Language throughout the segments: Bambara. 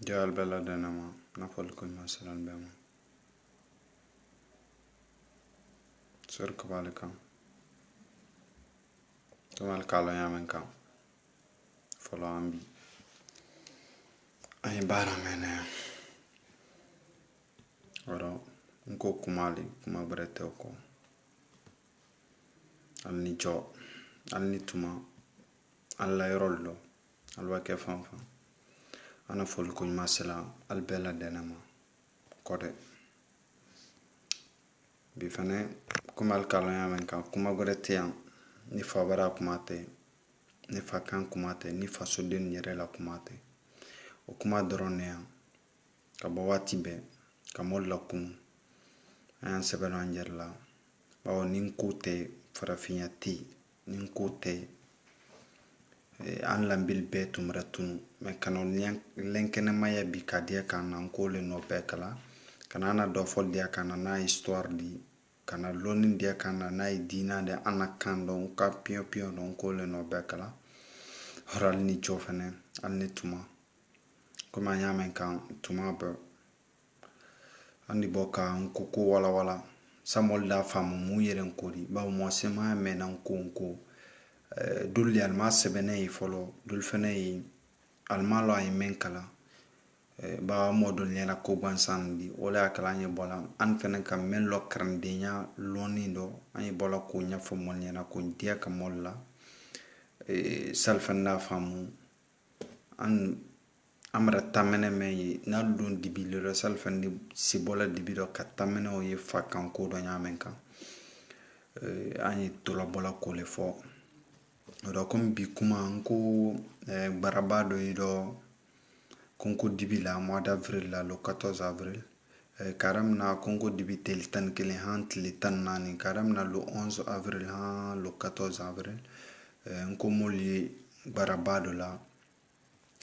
Jal bela denama nafol kun masalan bema sur kabale kam tumal kalo yamen kam folo ambi ay bara mene oro nko kumali kuma brete oko alni jo alni tuma alla yorollo alwa ke fanfa ana fol kun masala albela denama kode bi fane kumal kalo yamen kam kuma brete yan ni fabara kumate ni fakan kumate ni fasodin yere la kumate o kuma drone yan ka bawati be ka molla kum ayan sebelo anjerla bawo nin kute farafinya ti nin kute an lambil be tumratunu me kanon lenkene maya bi kadia kana nkole no bekala kana na do fol dia kana na histoire di kana lonin dia kana na idina de anakando ka pio pio no nkole no bekala horal ni jofane alni tuma kuma nyamen kan tuma be andi boka nkuku wala wala samol da famu mu yeren kodi ba mo sema mena nkunku dul yal ma sebene folo dul fene almalo ay menkala ba mo dul nyela ko bansandi wala kala nye bola an fene kam men lo krandenya lonindo ay bola ko nya fo mol nyena ko dia ka molla salfanda famu an amra tamene me na lun dibilo lo salfandi sibola dibilo katamene o ye fakan ko do nyamen kan ani tola bola ko le fo do comme bi kuma nko barabado ido konko dibila mois d'avril la le 14 avril karam na konko dibi tel tan kele hant le tan nani karam na le 11 avril ha le 14 avril nko moli barabado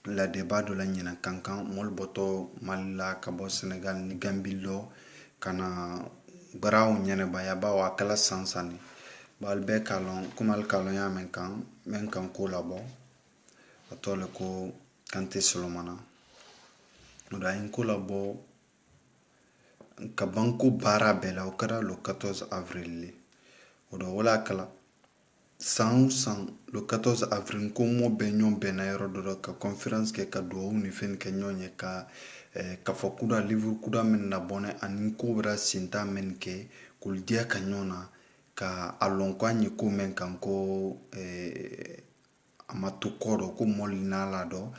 la débat de la nyina kankan mol boto malla kabo Senegal ni Gambilo kana baraw nyene baya ba wa kala sansani bal be kalon kumal kalon ya men kan ko labo atole ko kante solomana oda in ko labo ka banko bara bela o kara le 14 avril oda wala kala san le 14 avril ko mo be nyon be na yoro do ka conference ke ka do ni fen ke nyonye ka fakuda livre kuda men na bone anin ko bra sinta men ke kul dia ka nyona ka alon kwa nyi ko men kan ko amatu koro ko molina la do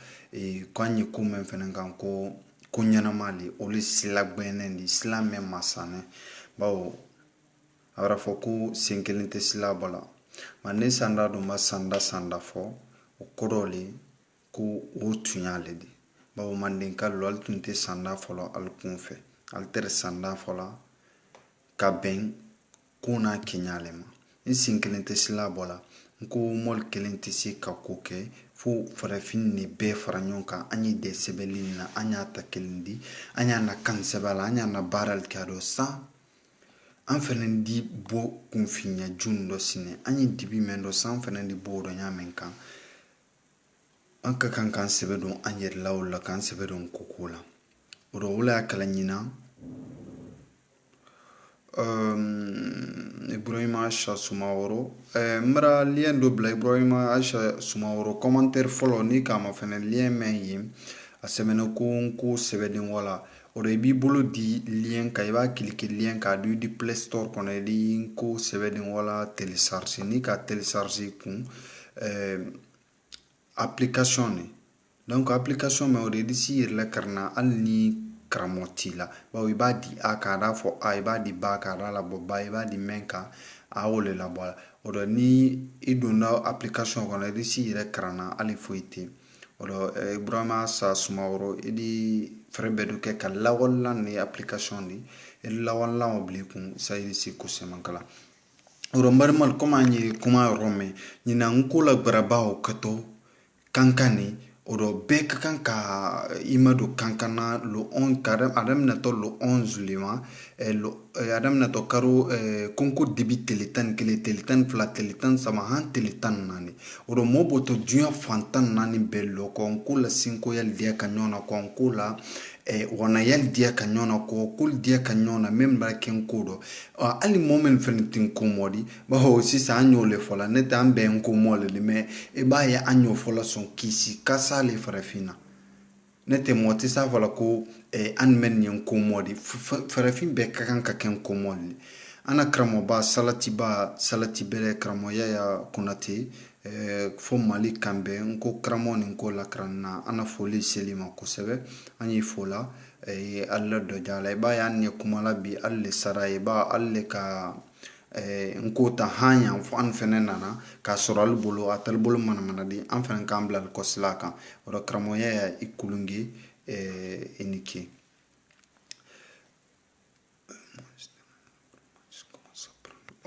kwa nyi ko men fen kan ko kunyana mali oli sila gbenen di sila men masane bawo awra foko senkelente sila bala mane sanda do ma sanda fo o kodole ko o tunyale di bawo manden ka lol tunte sanda folo al kunfe alter sanda fola ka ben kuna kinyale ma insin kelente sila bola ko mol kelente si ka koke fo farafin ni be faranyonka anyi de sebelina anya takelindi anya na kan sebala anya na baral kado sa an fɛnɛ di bo kunfinya jundo sine anyi dibi mendo san fɛnɛ di bo do nyamen kan an ka kan sebe don an yer lawla kan sebe don kokula odo wala kala nyina Ibrahima Aisha Sumaworo mra lien do bla Ibrahima Aisha Sumaworo commentaire follow ni kama fɛnɛ lien men yi a semene ko sebe din wala odo i b'i bolo di lien ka i b'a cliquer lien ka du di Play Store kɔnɔ i di ko sɛbɛden wala télécharger ni ka télécharger kun application ne donc application mais odo i di si yɛrɛ karna hali ni karamɔgɔ t'i la bawo i b'a di a ka da fɔ a i b'a di ba ka da labɔ ba i b'a di mɛn ka a o le labɔ la odo ni i donna application kɔnɔ i di si yɛrɛ karanna hali foyi tɛ odo Ibrahima Sumaworo i di frebedu ke ka lawalla ni application di lawalla oblikun sayri si kusemankala oro marmal koma ni kuma rome ni na nkola barabao kato kankani odo be ka kan ka imado kankana lo 11 kadam adam na to lo 11 lima lo adam na to karo konko debi teletan kele teletan fla teletan sama han teletan nani odo mobo to duya fantan nani bello konko la 5 yal dia kanyona konko la wana yal dia kanyona ko kul dia kanyona même ba ken kodo ali moment fenitin komodi ba ho si sa anyo le fola ne tambe en komole le me e ba ya anyo fola son kisi kasa le farafina nete moti sa fola ko an men yen komodi farafin be kakan ka ken komoli ana kramo ba salati bere kramo ya kunati fo mali kambe nko kramo ni nko la kranna ana foli selima kosebe anyi fola alla do jala ba ya ne kumala bi alle sarai ba alle ka nko ta hanya fo an fenena ka soral bolo atal bolo mana di an fen kambla ko slaka ro kramo ya ikulungi eniki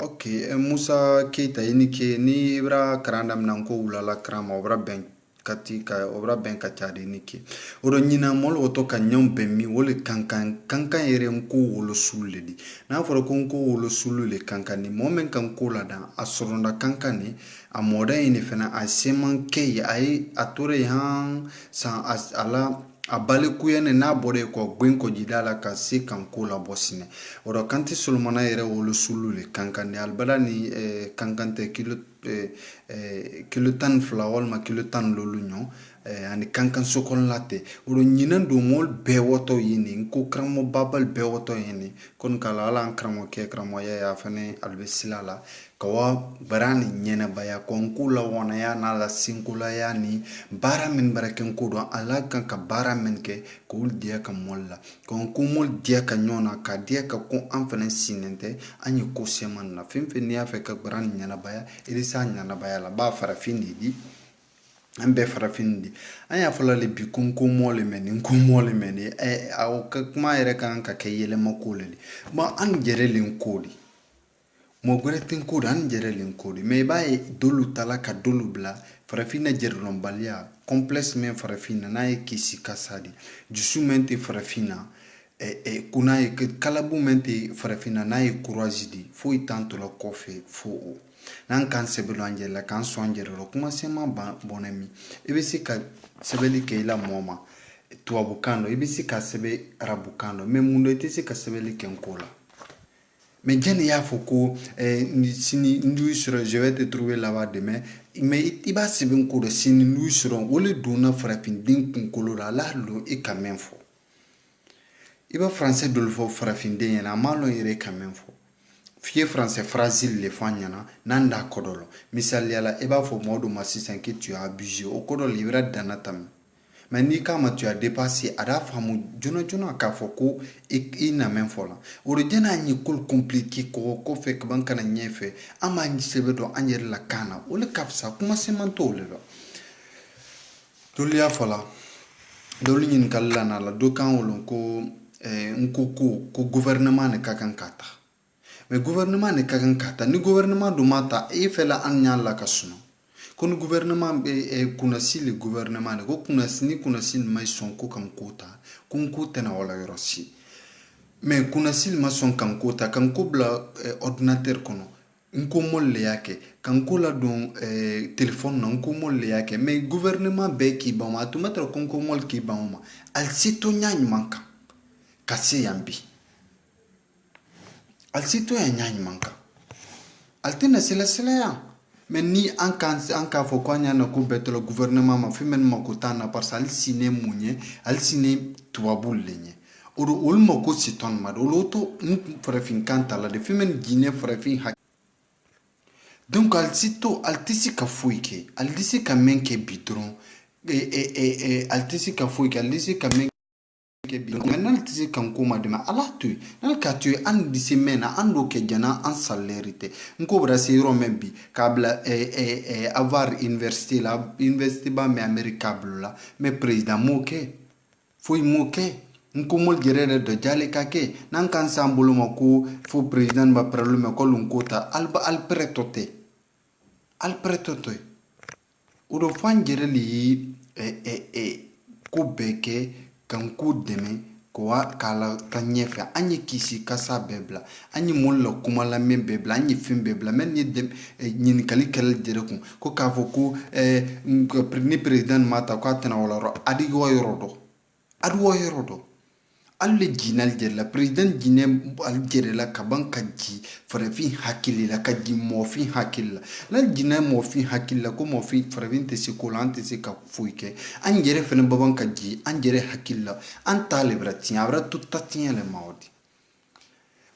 Ok, Musa Keita inike ni ibra karanda mnanko ulala krama obra ben katika obra ben kachade nike. Oro nyina molo oto kanyom bemi wole kankan ere nko wolo suledi. Na foro konko wolo sulule kankani momen kanko lada asoronda kankani amoda ini fena aseman ke ai atore han san ala abale kuyene na bore ko gwenko jidala ka se kanko la bosine oro kanti solomona ere wolo sulule kankani albala ni kankante kilo tan flawol ma kilo tan lolunyo ani kankan sokon late oro nyinan do mol be woto yini nko kramo babal be woto yini kon kala ala kramo ke kramo ya fane albesilala kawa barani nyena baya konkula wana ya na la sinkula ya ni bara min baraken kudo ala kan ka bara min ke kul dia ka molla konku mol dia ka nyona ka dia ka ko amfane sinente anyi ko seman na fimfini ya fe ka barani nyena baya ilisa nyena baya la ba fara fini di ambe farafindi anya fola le bi kunko mole meni nko mole meni au ka kuma ere kan ka kayele makole ma an jere linkodi mo gore tin ko an jere linkodi me bae dolu tala ka dolu bla farafina jere lombalia complexe men farafina na kisi kasadi jusu mente farafina kuna kalabu mente farafina na courage fo itanto la kofe fo nan kan sebelo angela kan so angelo kuma sema bonemi ebisi ka sebeli ke ila moma tuabukano ebisi ka sebe rabukano me mundo etisi ka sebeli ke nkola me jeni ya foko sini ndu sura je vais te trouver là-bas demain mais iba sebe nkola sini ndu sura wole dona frafin din kunkolo la lo e quand même fo iba français dolfo frafin din na malo ire quand même fo fie français fragile le fanyana nanda kodolo misali ala eba fo modo masisen que tu as abusé au kodolo libra danatam mais ni kama tu as dépassé ada famu jono ka foko ina men fola oro jena ni kul compliqué ko fe ka banka na nyefe ama ni sebedo anyer la kana o le kapsa kuma se manto le do dolia fola dolin kala na la do kan olon ko ko gouvernement ne kakan kata mais gouvernement ne kagan kata ni gouvernement do mata e fela anya la kasuno kon gouvernement be kuna sili gouvernement ne ko kuna sin mai son ko kam kota kun kota na wala yorosi mais kuna sil ma son kam kota kan ko bla ordinateur kono nko molle yake kan ko la don téléphone na nko molle yake mais gouvernement be ki ba ma to mettre kon ko mol ki ba ma al sito nyany manka kasi yambi al sito ya nyany manka al tena sela ya mais ni anka fo ko nyana ko betlo gouvernement ma fimen makutana parce al sine munye al sine tuabul lenye oro ulmo ko siton ma do loto frafin kanta la de fimen gine frafin ha donc al sito al tisi ka fuike al disi ka menke bidron al tisi ka fuike al disi ka menke maintenant tisi kan kuma de ma ala tu nal ka tu an disi mena ando ke jana an salerite nko brasiro membi kabla avoir université ba me america bla me président moke foi moke nko mol gerere de jale kake nan kan sambulu mako fo président ba problème ko lunkota alba al pretote udo fan gereli ko bɛɛ kɛ kan ko dɛmɛ k'a la taa ɲɛfɛ an ye kisi kasa bɛɛ bila an ye mɔli la kuma lamɛn bɛɛ bila an ye fɛn bɛɛ bila mɛ ni ɲininkali kɛlɛ jɛrɛ kun ko k'a fɔ ko ni president ma ta k'a tɛna wala yɔrɔ adiwa yɔrɔ dɔn adiwa yɔrɔ dɔn ale jina aljɛrɛ president jinɛ aljɛrɛ la ka ban ka ji farafin hakili la ka ji mɔfin hakili la n'a jina mɔfin hakili la ko mɔfin farafin tɛ se ko la an tɛ se ka foyi kɛ an yɛrɛ fɛnɛ baban ka ji an yɛrɛ hakili la an t'a le bɛra tiɲɛ a bɛra to ta tiɲɛ le ma o di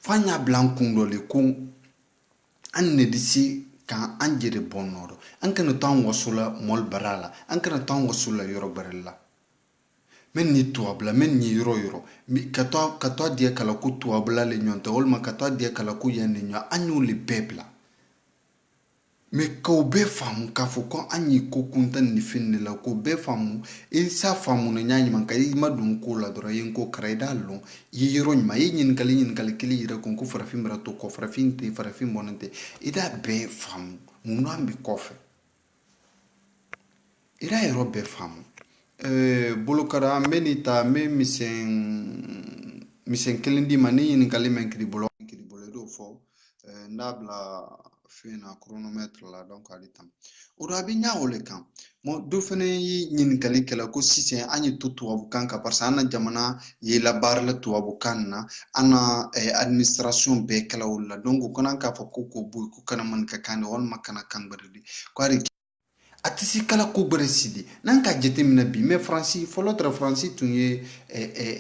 fo an y'a bila an kun dɔ le ko an ne de se ka an yɛrɛ bɔ nɔ dɔ an kana to an waso la mɔli bara la an kana to an waso la yɔrɔ bɛrɛ la mɛ ni tuwabula mɛ ni yɔrɔ yɔrɔ ka to a diya kala ko tuwabula le ɲɔgɔn tɛ walima ka to a diya kala ko yan le ɲɔgɔn an y'o le bɛɛ bila mɛ k'o bɛɛ faamu k'a fɔ ko an ye ko kuntan ni fɛn de la k'o bɛɛ faamu i sa faamu na ɲa ɲuman ka i ma don ko la dɔrɔn i ye n ko kara i t'a lɔn i ye yɔrɔ ɲuman i ye ɲininkali kelen yɛrɛ kun ko farafin bɛra to kɔ farafin tɛ farafin bɔnnen tɛ i t'a bɛɛ faamu mun n'an bɛ kɔfɛ i t'a yɔrɔ bɛɛ faamu bolokara an bɛ nin ta n bɛ misɛn kelen d'i ma ni ɲininkali mɛn kiri bolo i y'o fɔ n t'a bila fɛn na chronomètre la donc ale tam o don a bɛ ɲa o le kan dɔ fana ye ɲininkali kɛla ko sisan an ye to tubabukan kan parce que an na jamana ye labaara la tubabukan na an na administration bɛɛ kɛla o la donc o kana k'a fɔ ko k'o bɔ yen ko kana man ka kan de walima kana kan gbɛrɛ de ko a tɛ se kala ko bɛrɛ sidi n'an ka jateminɛ bi mɛ faransi fɔlɔ tɛ faransi tun ye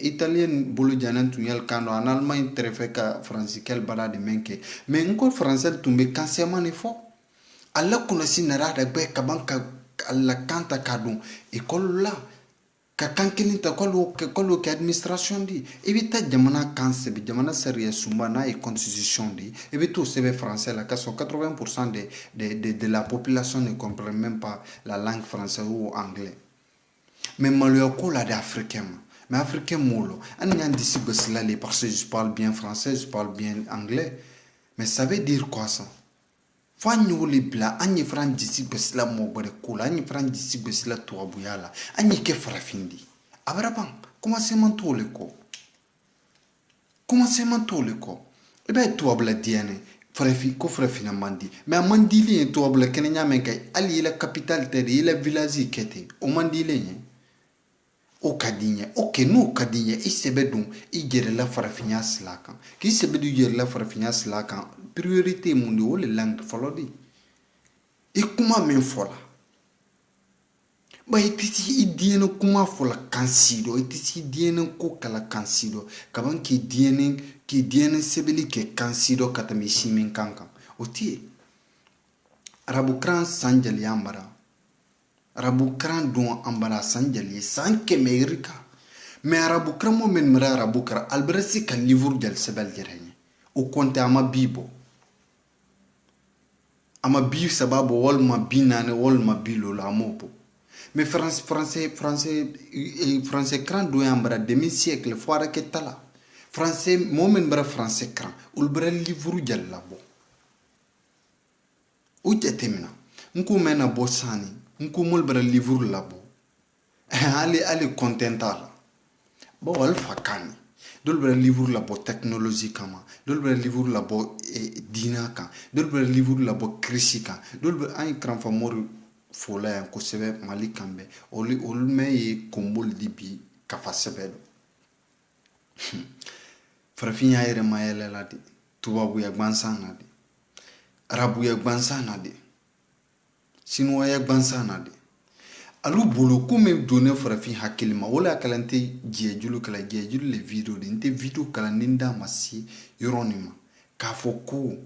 italiyɛn bolo janen tun ye kan dɔ an alimaɲi tɛrɛfɛ ka faransikɛli baara de mɛn kɛ mɛ n ko faransɛ tun bɛ kansɛman de fɔ a la kɔlɔsi nara da bɛɛ ka ban ka a la kan ta k'a dɔn ekɔli la ka kan kelen ta k'olu kɛ administration de i bɛ taa jamana kan sɛbɛn jamana sariya sunba n'a ye constitution de i bɛ t'o sɛbɛn français la k'a sɔrɔ 80% de la population ne comprend même pas la langue française ou anglais mais maloya ko la de africain ma mais africain m'o lo an y'an disi gosi la le parce que je parle bien français je parle bien anglais mais ça veut dire quoi ça fo an y'o le bila an ye fana disi gosi la mɔgɔ wɛrɛ ko la an ye fana disi gosi la tubabuya la an ye kɛ farafin de a bɛra ban commencement t'o le kɔ commencement t'o le kɔ i b'a ye tubabula diyɛnɛ farafin ko farafina man di mais a man dilen ye tubabula kɛnɛ ɲa mɛn kɛ hali i la capitale tɛ de i la village kɛ ten o man dilen ye o ka di n ye ok n'o ka di n ye i sɛbɛ don i yɛrɛla farafinya sila kan k'i sɛbɛ don i yɛrɛla farafinya sila kan priorité mun de o le langue fɔlɔ de i kuma min fɔ la ba i tɛ se i diɲɛnɛ kuma fɔ la kan si dɔ i tɛ se i diɲɛnɛ ko kala kan si dɔ ka ban k'i diɲɛnɛ sɛbɛnni kɛ kan si dɔ ka tɛmɛ si min kan kan o tɛ yen arabukan san jali an bara arabukan don an bara san jali san kɛmɛ yiri kan mais arabukan mo min mara arabukan albert se ka livre jali sɛbɛn yɛrɛ ye o kɔnte a ma bi bɔ a ma bi saba bɔ walima bi naani walima bi lola a m'o bɔ mais français kan don an bara demi siècle fo ara kɛ ta la français mo min bara français kan olu bara livre jali labɔ o jateminɛ n ko mɛn na bɔ sanni n ko mɔli bara livre labɔ hali content t'a la bon wali fa kan ne dɔw bɛ livre labɔ technologie kama dɔw bɛ livre labɔ diina kan dɔw bɛ livre labɔ kirisi kan dɔw bɛ an ye karanfa mori fola yan kosɛbɛ mali kan bɛɛ olu mɛ ye konboli di bi kafa sɛbɛ dɔ farafin y'a yɛrɛ ma yɛlɛla de tubabuya gbansan na de arabuya gbansan na de sinuwaya gbansan na de alu bolo ko min donnen farafin hakili ma wala kala n tɛ jɛjulu kala jɛjulu le video de n tɛ video kala ni n da ma se yɔrɔ nin ma k'a fɔ ko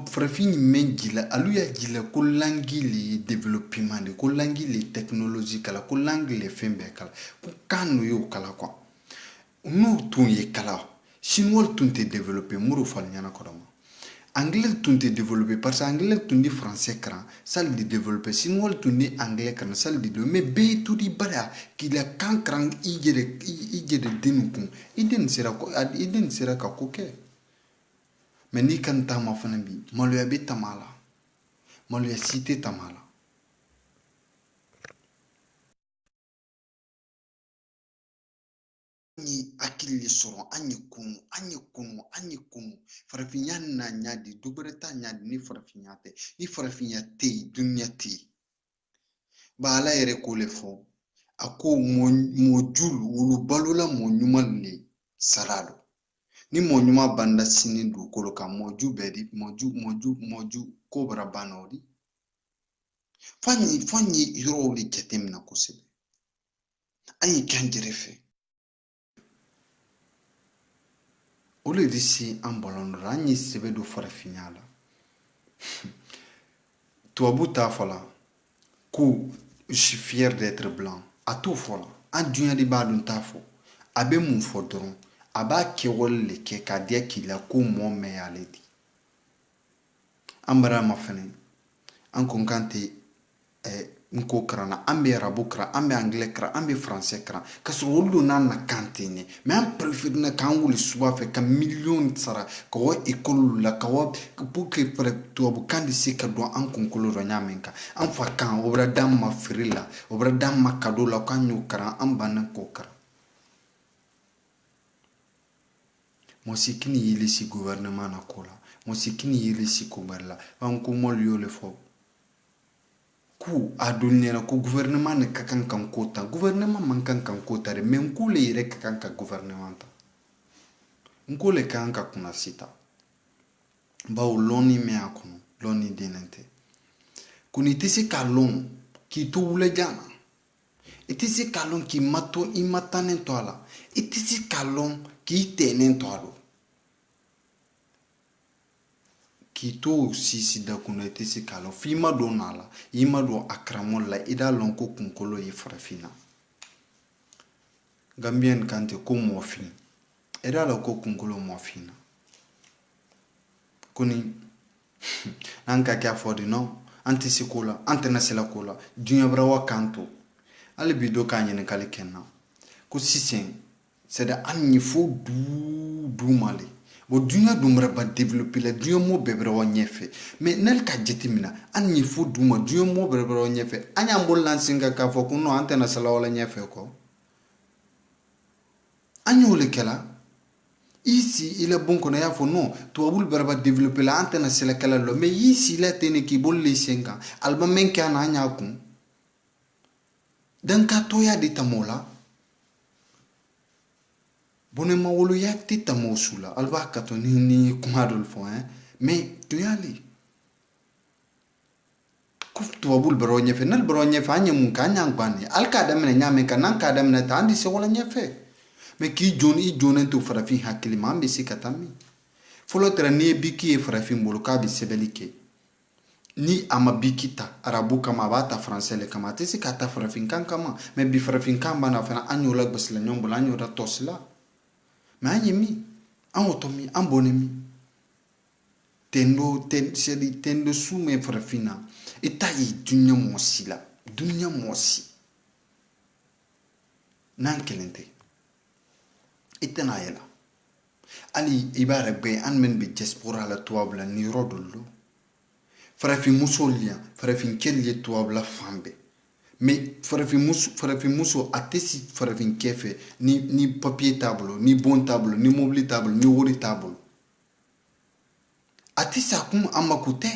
farafin mɛn jila alu y'a jila ko langi le développement de ko langi le technologie kala ko langi le fɛn bɛɛ kala ko kan n'o y'o kala quoi n'o tun ye kala chinois tun tɛ développer muru fali ɲɛna kɔrɔ ma anglais tun tɛ développer parce que anglais tun di français karan sali de développer chinois tun di anglais karan sali de mais bɛɛ to di bara k'i la kan karan i yɛrɛ den kun i den sera ka ko kɛ mais n'i kan taama fana bi maloya bɛ tama la maloya si tɛ tama la ni akili sɔrɔ an ye kunu farafinya na ɲadi dubereta ɲadi ni farafinya tɛ ni farafinya tɛ yen dunuya tɛ yen ba ala yɛrɛ ko le fɔ a ko mɔjulu wulu balola mɔ ɲuman le sara do ni mɔ ɲuman banda sini dugukolo kan mɔju bɛɛ di mɔju ko bara banna o di fo an ye yɔrɔw de jateminɛ kosɛbɛ an ye kɛ an yɛrɛ fɛ o le di si an bɔlɔn dɔ la an ye sɛbɛ don farafinya la tubabu t'a fɔ la ko je suis fier d'être blanc a t'o fɔ la an dunya de b'a dɔn t'a fɔ a bɛ mun fɔ dɔrɔn a b'a kɛwale de kɛ k'a diya k'i la ko mɔɔ mɛn y'ale di an bara ma fɛnɛ an ko k'an tɛ nko karan na an bɛ arabu karan an bɛ anglais karan an bɛ français karan ka sɔrɔ olu don n'a na kan tɛ ɲɛ mais an préfère na k'an wuli suba fɛ ka miliyɔn sara ka wa école la ka wa pour que tubabukan de se ka don an kunkolo la ɲa min kan an fa kan o bɛra d'an ma feere la o bɛra d'an ma cadeau la k'an y'o karan an banna k'o karan mosikini yeli si gouvernement na ko la mosikini yeli si ko bari la an ko mol yo le fɔ ku a donnera ko gouvernement ne ka kan kan ko ta gouvernement man kan kan ko ta mais nko le yɛrɛ ka kan ka gouvernement ta nko le kan ka kuna sita bawo lɔnni mɛ a kɔnɔ lɔnni denen tɛ ko ni tɛ se ka lɔn k'i to wulajan na i tɛ se ka lɔn k'i ma to i ma tannen to a la i tɛ se ka lɔn k'i tɛnen to a la k'i to sisi da kunna i tɛ se k'a lɔn f'i ma don n'a la i ma don a karamɔgɔ la i t'a lɔn ko kunkolo ye farafinna gambiyɛn kan tɛ ko mɔfin i t'a lɔn ko kunkolo mɔfinna ko ni an ka kɛ a fɔ de non an tɛ se ko la an tɛna se la ko la diɲɛ wɛrɛ wa kan to hali bi dɔ k'a ɲininkali kɛ n na ko sisan c'est à dire an ye fo du ma le bon dunya dun bɛrɛ ba développer la dunya mo bɛɛ bɛrɛ wa ɲɛfɛ mais n'ale ka jateminɛ an ye fo du ma dunya mo bɛrɛ bɛrɛ wa ɲɛfɛ an y'an bolo lan sen kan k'a fɔ ko non an tɛna sala wala ɲɛfɛ kɔ an y'o le kɛla ici il est bon kɔnɔ y'a fɔ non tubabu bɛrɛ ba développer la an tɛna sala kɛla lɔ mais ici la tɛ ne k'i bolo le sen kan alba men kɛ an y'a kun dan ka toya de tamo la bonema woloya tɛ tamo su la ali b'a ka to ni kuma dɔ fɔ mais tuyali ko tubabu bɛrɛ o ɲɛfɛ n'ale bɛrɛ o ɲɛfɛ an ye mun kɛ an y'an gbanni ali k'a daminɛ ɲaamɛ kan n'an k'a daminɛ ta an tɛ se wala ɲɛfɛ mais k'i jonen to farafin hakili ma an bɛ se ka taa min fɔlɔ tɛra n'i ye biki ye farafin bolo k'a bɛ sɛbɛnni kɛ ni a ma biki ta arabu kama a b'a ta français le kama a tɛ se k'a ta farafinkan kama mais bi farafinkan b'a na fana an y'o la gosila ɲɔgɔn bolo an y'o la tɔsila mais an ye min an y'o tɔ min an bɔnɛ min tendo su mɛ farafin na i t'a ye dunuya mɔsi la dunuya mɔsi n'an kelen tɛ i tɛna ye la hali i b'a yɛrɛ bɛɛ an minnu bɛ diaspora la tubabu la nin yɔrɔ dɔ lo farafin muso liya farafin cɛ ye tubabu la fan bɛɛ mais farafin muso a tɛ si farafin cɛ fɛ ni papier t'a bolo ni bon t'a bolo ni mobili t'a bolo ni wari t'a bolo a tɛ sa kun a mako tɛ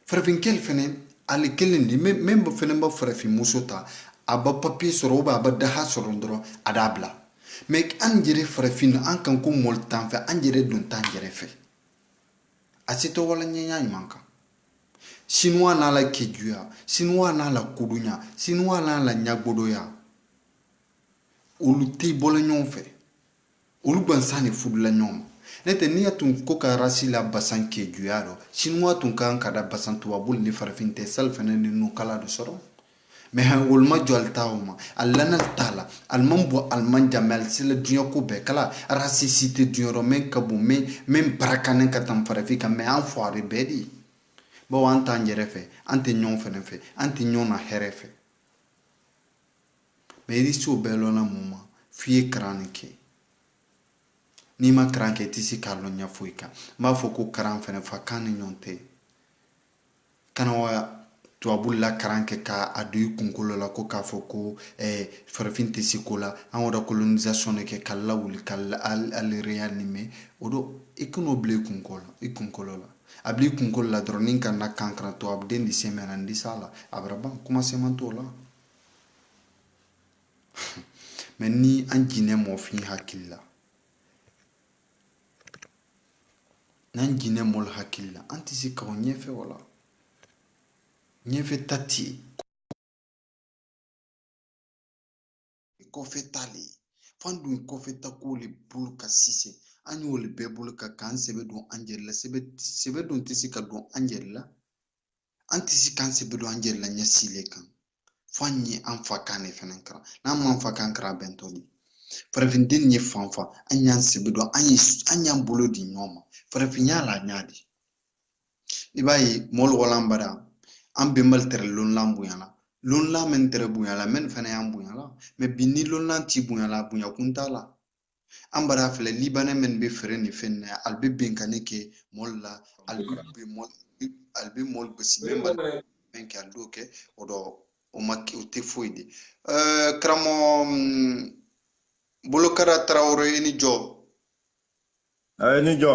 farafin cɛ fɛnɛ ale kelen de même fɛnɛ b'a farafin muso ta a ba papier sɔrɔ ou a ba daha sɔrɔ dɔrɔn a t'a bila mais an yɛrɛ farafin na an kan ko mɔli t'an fɛ an yɛrɛ don t'an yɛrɛ fɛ a se tɛ wala ɲɛɲa ɲuman kan chinois n'a la kejuya chinois n'a la kodunya chinois n'a la ɲagbodoya olu tɛ bɔla ɲɔgɔn fɛ olu gansan de fudula ɲɔgɔn ma ne tɛ n'i y'a tun ko ka rasi la basan kejuya dɔ chinois tun kan ka da basan tubabu ni farafin tɛ sali fɛnɛ ni nukala de sɔrɔ mais olu ma jɔ ali taa o ma a lanal t'a la ali man bɔ aliman ja mais ali sela diɲɛ ko bɛɛ kala rasicité diɲɛyɔrɔ min ka bon min barakanen ka tan farafin kan mais an fɔre bɛɛ de bawo an t'an yɛrɛ fɛ an tɛ ɲɔgɔn fɛnɛ fɛ an tɛ ɲɔgɔn na hɛrɛ fɛ mais i bɛ se o bɛɛ lɔnna mun ma f'i ye karan de kɛ n'i ma karan kɛ i tɛ se k'a lɔn ɲɛ foyi kan n b'a fɔ ko karan fɛnɛ fa kan ni ɲɔgɔn tɛ kana wa tubabu la karan kɛ ka a don i kunkolo la ko k'a fɔ ko farafin tɛ se ko la an yɛrɛ colonisation de kɛ ka lawuli ka ale réanimer o don i kan'o bila i kunkolo la a bila i kunkolo la dɔrɔn ni ka na kankara tubabu den de se mɛna n disa la a bɛra ban commencement t'o la mais ni an jinɛ mɔfin hakili la n'an jinɛ mɔl hakili la an tɛ se ka o ɲɛfɛ wala ɲɛfɛ ta tɛ yen kɔfɛ ta le fo an dun kɔfɛ ta ko le bolo ka sise an y'o le bɛɛ bolo ka k'an sɛbɛ don an yɛrɛ la sɛbɛ don tɛ se ka don an yɛrɛ la an tɛ se k'an sɛbɛ don an yɛrɛ la ɲɛsilen kan fo an ye an fa kan de fɛnɛ kalan n'an m'an fa kan kalan bɛntɔ de farafinden ye fan fa an y'an sɛbɛ don an y'an bolo di ɲɔgɔn ma farafinya la an y'a di i b'a ye mɔl wɔlan bara an bɛnbali tɛrɛ lonlan bonyana lonlan min tɛrɛ bonyala min fana y'an bonyala mais bi ni lonlan ti bonyala bonya kun t'a la an bara filɛ libanɛ min bɛ feere nin fɛn na ale bɛ bɛnkanni kɛ mɔl la ale bɛ mɔl gosi min b'a fɛn kɛ ale b'o kɛ o dɔ o ma o tɛ foyi de karamɔgɔ bolokara tarawele i ni jɔ ni jɔ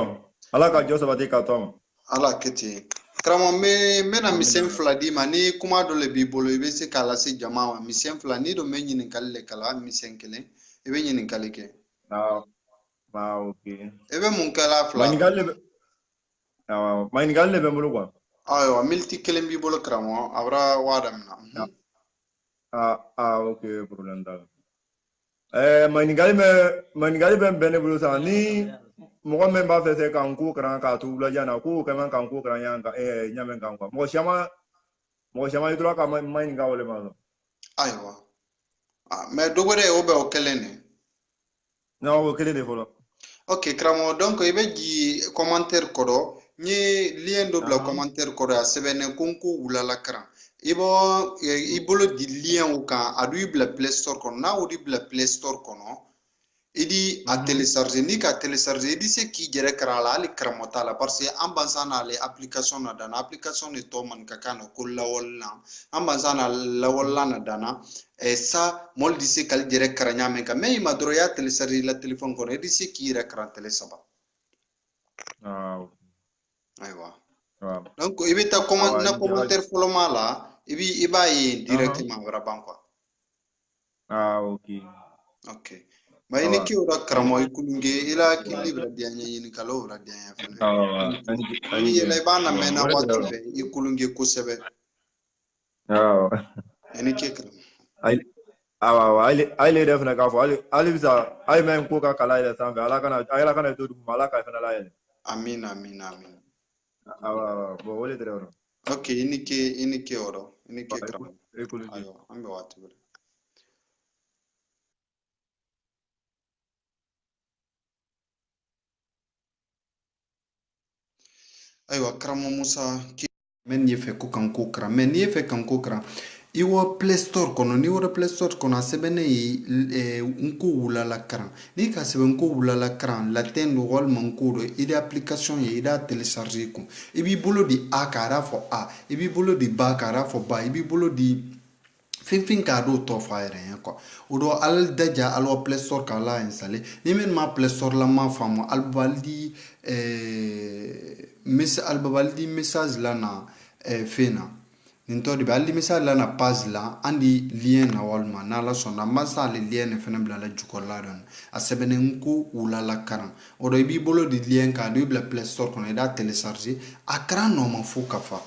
ala ka jɔ sabati ka to ma ala kɛ ten karamɔgɔ n bɛna misɛn fila d'i ma ni kuma dɔ le b'i bolo i bɛ se k'a lase jama ma misɛn fila n'i don bɛ ɲininkali le kala misɛn kelen i bɛ ɲininkali kɛ ok i bɛ mun kɛla fila ɲininkali le bɛ n bolo kuwa ayiwa militi kelen b'i bolo karamɔgɔ a bɔra waa daminɛ ok problème t'a la ɲininkali bɛ bɛn ne bolo sa ni mɔgɔ min b'a fɛ se k'an ko karan k'a to wulajan na k'o kɛ man k'an ko karan ɲamɛ kan kuwa mɔgɔ caman i tora ka ma ɲininka o le ma sɔn ayiwa mais dogo de o bɛ o kelen de o kelen de fɔlɔ ok karamɔgɔ donc i bɛ ji commentaire kɔrɔ n ye lien dɔ bila commentaire kɔrɔ a sɛbɛnnen ko n ko wulala karan i bolo di lien o kan a dun i bila play store kɔnɔ n'a y'o di bila play store kɔnɔ i di a télécharger n'i ka télécharger i di se k'i yɛrɛ karan la hali karamɔgɔ t'a la parce que an bansan n'ale application na dana application de tɔ man ka kan na ko lawalelan an bansan na lawalelan na dana sa mɔli di se k'ale yɛrɛ karan ɲaamɛ kan mais i ma dɔrɔn i y'a télécharger i la téléphone kɔnɔ i di se k'i yɛrɛ karan télé saba ayiwa donc i bɛ taa na commentaire fɔlɔ ma la i b'a ye directement wɛrɛ ban quoi ok mais ni ke ora karamɔgɔ i kulunge i la hakili bɛ diya n ye ɲininkalaw bɛ diya n ye fɛnɛ i yɛlɛ i b'a lamɛn na waati bɛɛ i kulunge kosɛbɛ i ni ce karamɔgɔ ale yɛrɛ fana k'a fɔ hali bisa hali mɛ ko ka kala yɛrɛ sanfɛ ala kana to duguma ala ka fana layɛlɛ amin amin amin bon o de tɛ yɔrɔ ok i ni ke yɔrɔ i ni ke karamɔgɔ ayiwa an bɛ waati wɛrɛ ayiwa karamɔgɔ musa mɛ n'i ye fɛ ko kan ko karan mɛ n'i ye fɛ kan ko karan i wɔ play store kɔnɔ n'i wɔrɔ play store kɔnɔ a sɛbɛnnen ye n ko wulala karan n'i ka sɛbɛn n ko wulala karan latin do walima n ko do i de application ye i b'a télécharger kun i b'i bolo di a kan a y'a fɔ a i b'i bolo di ba kan a y'a fɔ ba i b'i bolo di fɛn k'a do tɔ fɔ a yɛrɛ ye quoi o don ala daja ala play store k'a la installé ni min ma play store la ma faamu alibali message la na fɛn na nin tɔ de bɛ hali message la na page la an di lien na walima n'ala sɔnna n b'a sa ale lien ne fɛnɛ bila la jukɔrɔla dɔn a sɛbɛnnen ko wulala karan o don i b'i bolo di lien kan a do i bila play store kɔnɔ i b'a télécharger a karan nɔ ma fo ka fa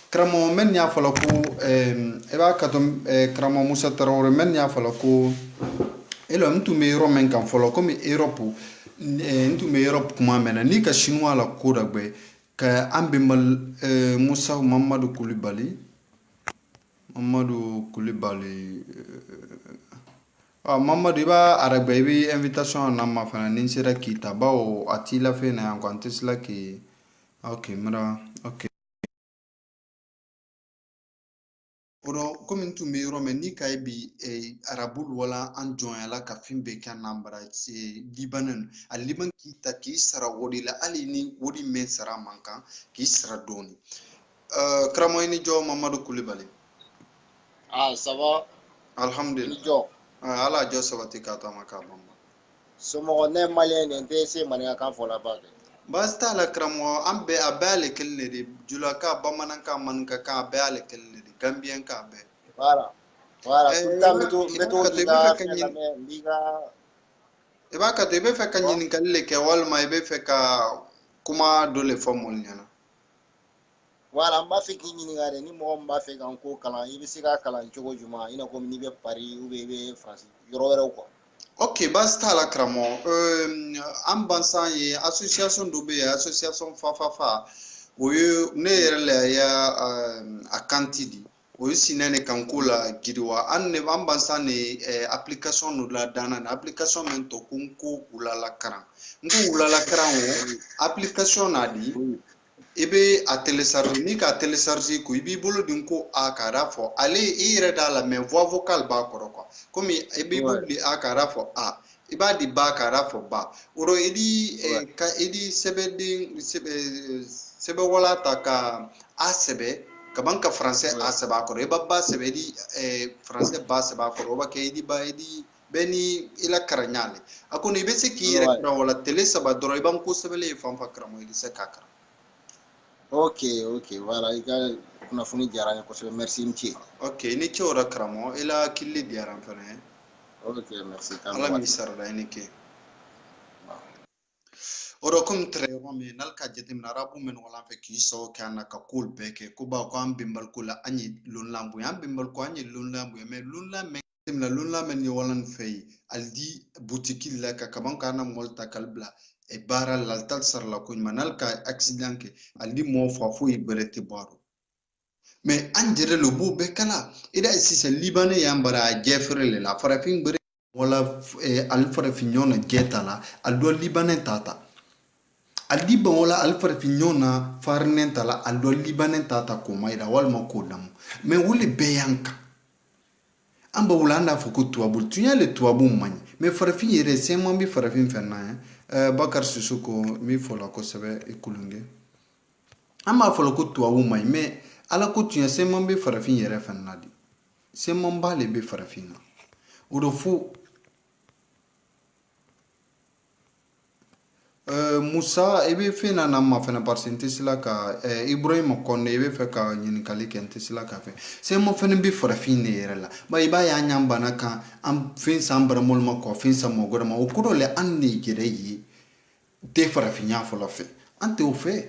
karamɔgɔ mɛ nin y'a fɔla ko i b'a ka dɔn karamɔgɔ musa tarawele mɛ nin y'a fɔla ko n tun bɛ yɔrɔ min kan fɔlɔ komi europe n tun bɛ europe kuma mɛn na n'i ka chinois la ko dɔ gbɛ ka an bɛnbali musa mamadu kulibali mamadu i b'a aragbɛ i bɛ invitation na ma fana ni n sera k'i ta bawo a t'i la fɛn na yan quoi n tɛ se la k'i ok mara ok odo komi n tun bɛ yɔrɔ min n'i ka ye bi arabu wala an jɔnyala ka fɛn bɛɛ kɛ n'an bara libanɛ a liban k'i ta k'i sara o de la hali ni o de mɛn sara man kan k'i sara dɔɔni Karamɔgɔ i ni jɔ Mamadu Kulibali. Ah, ça va? Alhamdulillah. Jɔ. Ala jɔ sabati k'a taama k'a ban. Somɔgɔ ne maliyɛn nin tɛ se maninkakan fɔ la ba kɛ. Baasi t'a la karamɔgɔ an bɛɛ a bɛɛ y'ale kelen de ye Julakan Bamanankan Maninkakan a bɛɛ y'ale kelen de ye Gambiyɛn kan a bɛɛ. Voilà. Voilà. Tout le temps n bɛ to k'i ka fɛn lamɛn n b'i ka. I b'a ka to i bɛ fɛ ka ɲininkali le kɛ walima i bɛ fɛ ka kuma dɔ le fɔ mɔgɔw ɲɛna. Voilà n b'a fɛ k'i ɲininka de ni mɔgɔ min b'a fɛ k'an ko kalan i bɛ se ka kalan cogo jumɛn i n'a fɔ n'i bɛ Paris ou bien i bɛ Faransi yɔrɔ wɛrɛw quoi. Ok, baasi t'a la karamɔgɔ an bansan ye association dɔ bɛ yen association Fafafa o ye ne yɛrɛ la y'a a kanti di o ye sinɛ ne kan ko la giriwa an bansan ne application dɔ la danna na application min tɔ ko n ko wulala karan n ko wulala karan o application na di i bɛ a télécharger n'i ka télécharger ko i b'i bolo di ko a k'a da fɔ ale i yɛrɛ t'a la mais voix vocale b'a kɔrɔ quoi komi i b'i bolo di a k'a da fɔ a i b'a di ba k'a da fɔ ba o rɔ i di sɛbɛden sɛbɛwala ta ka a sɛbɛ ka ban ka français a sɛbɛ a kɔrɔ i b'a ba sɛbɛ i di français ba sɛbɛ a kɔrɔ o b'a kɛ i di ba i di bɛɛ ni i la karan ɲaale a kɔni i bɛ se k'i yɛrɛ karan wala tele saba dɔrɔn i b'an ko sɛbɛlen ye fan fan karamɔgɔ i bɛ se k'a karan. Ok, voilà, i ka kunnafoni diyara n ye kosɛbɛ, merci n ce. Ok, i ni ce o la karamɔgɔ, i la hakili diyara n fana ye. Ok, merci. Ala m'i sarada i ni ce. O rɔ komi tɛrɛ yɔrɔ min n'ale ka jateminɛ arabu min ɲɔgɔn fɛ k'i sɔn kɛ an na ka kow bɛɛ kɛ ko bawo ko an bɛnbaliko la an ye lonlan bonya an bɛnbaliko an ye lonlan bonya mais lonlan mɛn jateminɛ lonlan mɛn ɲɔgɔn fɛ yen ali di butiki la ka kaban ka na mɔli ta k'ale bila baara la ali tali sara la ko ɲuman n'ale ka accident kɛ ali di mɔgɔw fa foyi bɛrɛ tɛ bɔ a rɔ mais an jɛrɛ le b'o bɛɛ kala i da ye sisan libanɛ y'an bara a jɛ feere le la farafin bɛrɛ wala ali farafin ɲɔgɔn na jɛ ta la a dɔ libanɛ ta ta ali bangola ali farafin ɲɔgɔn na farinen ta la a dɔ libanɛ ta ta k'o ma yira walima k'o damu mais wole bɛɛ y'an kan an b'a wula an t'a fɔ ko tubabu tun y'ale tubabu man ɲi mais farafin yɛrɛ sɛman bɛ farafin fɛn na ye bakari sisoko min fɔla kosɛbɛ i kulunge an b'a fɔla ko tubabu man ɲi mais ala ko tiɲɛ sɛman bɛ farafin yɛrɛ fɛn na de sɛman b'ale bɛ farafin na o de fo Musa i bɛ fɛn na ma fana parce que n tɛ se la ka Ibrahima Kɔnɛ i bɛ fɛ ka ɲininkali kɛ n tɛ se la ka fɛ sɛman fana bɛ farafin de yɛrɛ la ba i b'a ye an y'an bana kan an fɛn san baramolu ma kɔ fɛn san mɔgɔ wɛrɛ ma o ko dɔ la an de yɛrɛ ye tɛ farafinya fɔlɔ fɛ an tɛ o fɛ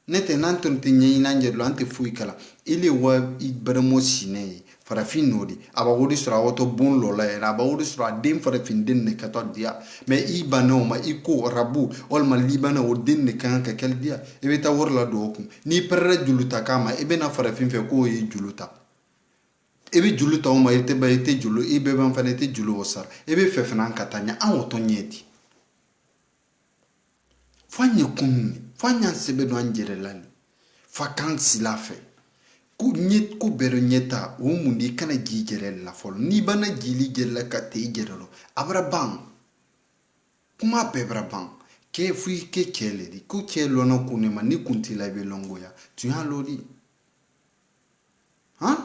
ne tɛ n'an tun tɛ ɲɛɲini an yɛrɛ la an tɛ foyi kala ile wa i baramo sinɛ ye farafin n'o de a b'a wari sɔrɔ a wato bon lɔla yɛrɛ a b'a wari sɔrɔ a den farafin den de ka taa diya mais i banna o ma i ko arabu walima libanɛ o den de kan ka kɛli diya i bɛ taa wari la don o kun n'i pɛrɛla julu ta k'a ma i bɛna farafin fɛ k'o ye julu ta i bɛ julu ta o ma i tɛ julu i bɛɛ ban fana i tɛ julu o sara i bɛ fɛ fana ka taa ɲɛ an o tɔ ɲɛ di fo an ye kunun fo an y'an sɛbɛn don an yɛrɛ la fa k'an sila fɛ ko bɛrɛ ɲɛta o mun de i kana ji yɛrɛ la fɔlɔ n'i bana jili yɛrɛ la ka taa i yɛrɛ la a bara ban kuma bɛɛ bara ban kɛ fo i kɛ cɛ le di ko cɛ lɔnna ko ne ma ni kun t'i la i bɛ lɔngoya tun y'a lɔ di han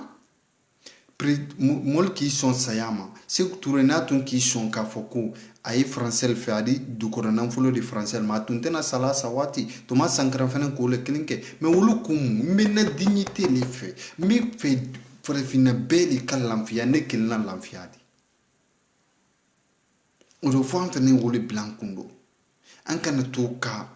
mɔli k'i sɔn saya ma Seku Ture n'a tun k'i sɔn k'a fɔ ko a ye faransɛ fɛ a di dukɔrɔ nafolo de faransɛ ma a tun tɛna sala sa waati Toma Sankara fana k'o le kelen kɛ mais olu ko mun n bɛ na dignité de fɛ n bɛ fɛ farafinna bɛɛ de ka lafiya ne kelen na lafiya de o de fɔ an fana wolo bila an kun don an kana to ka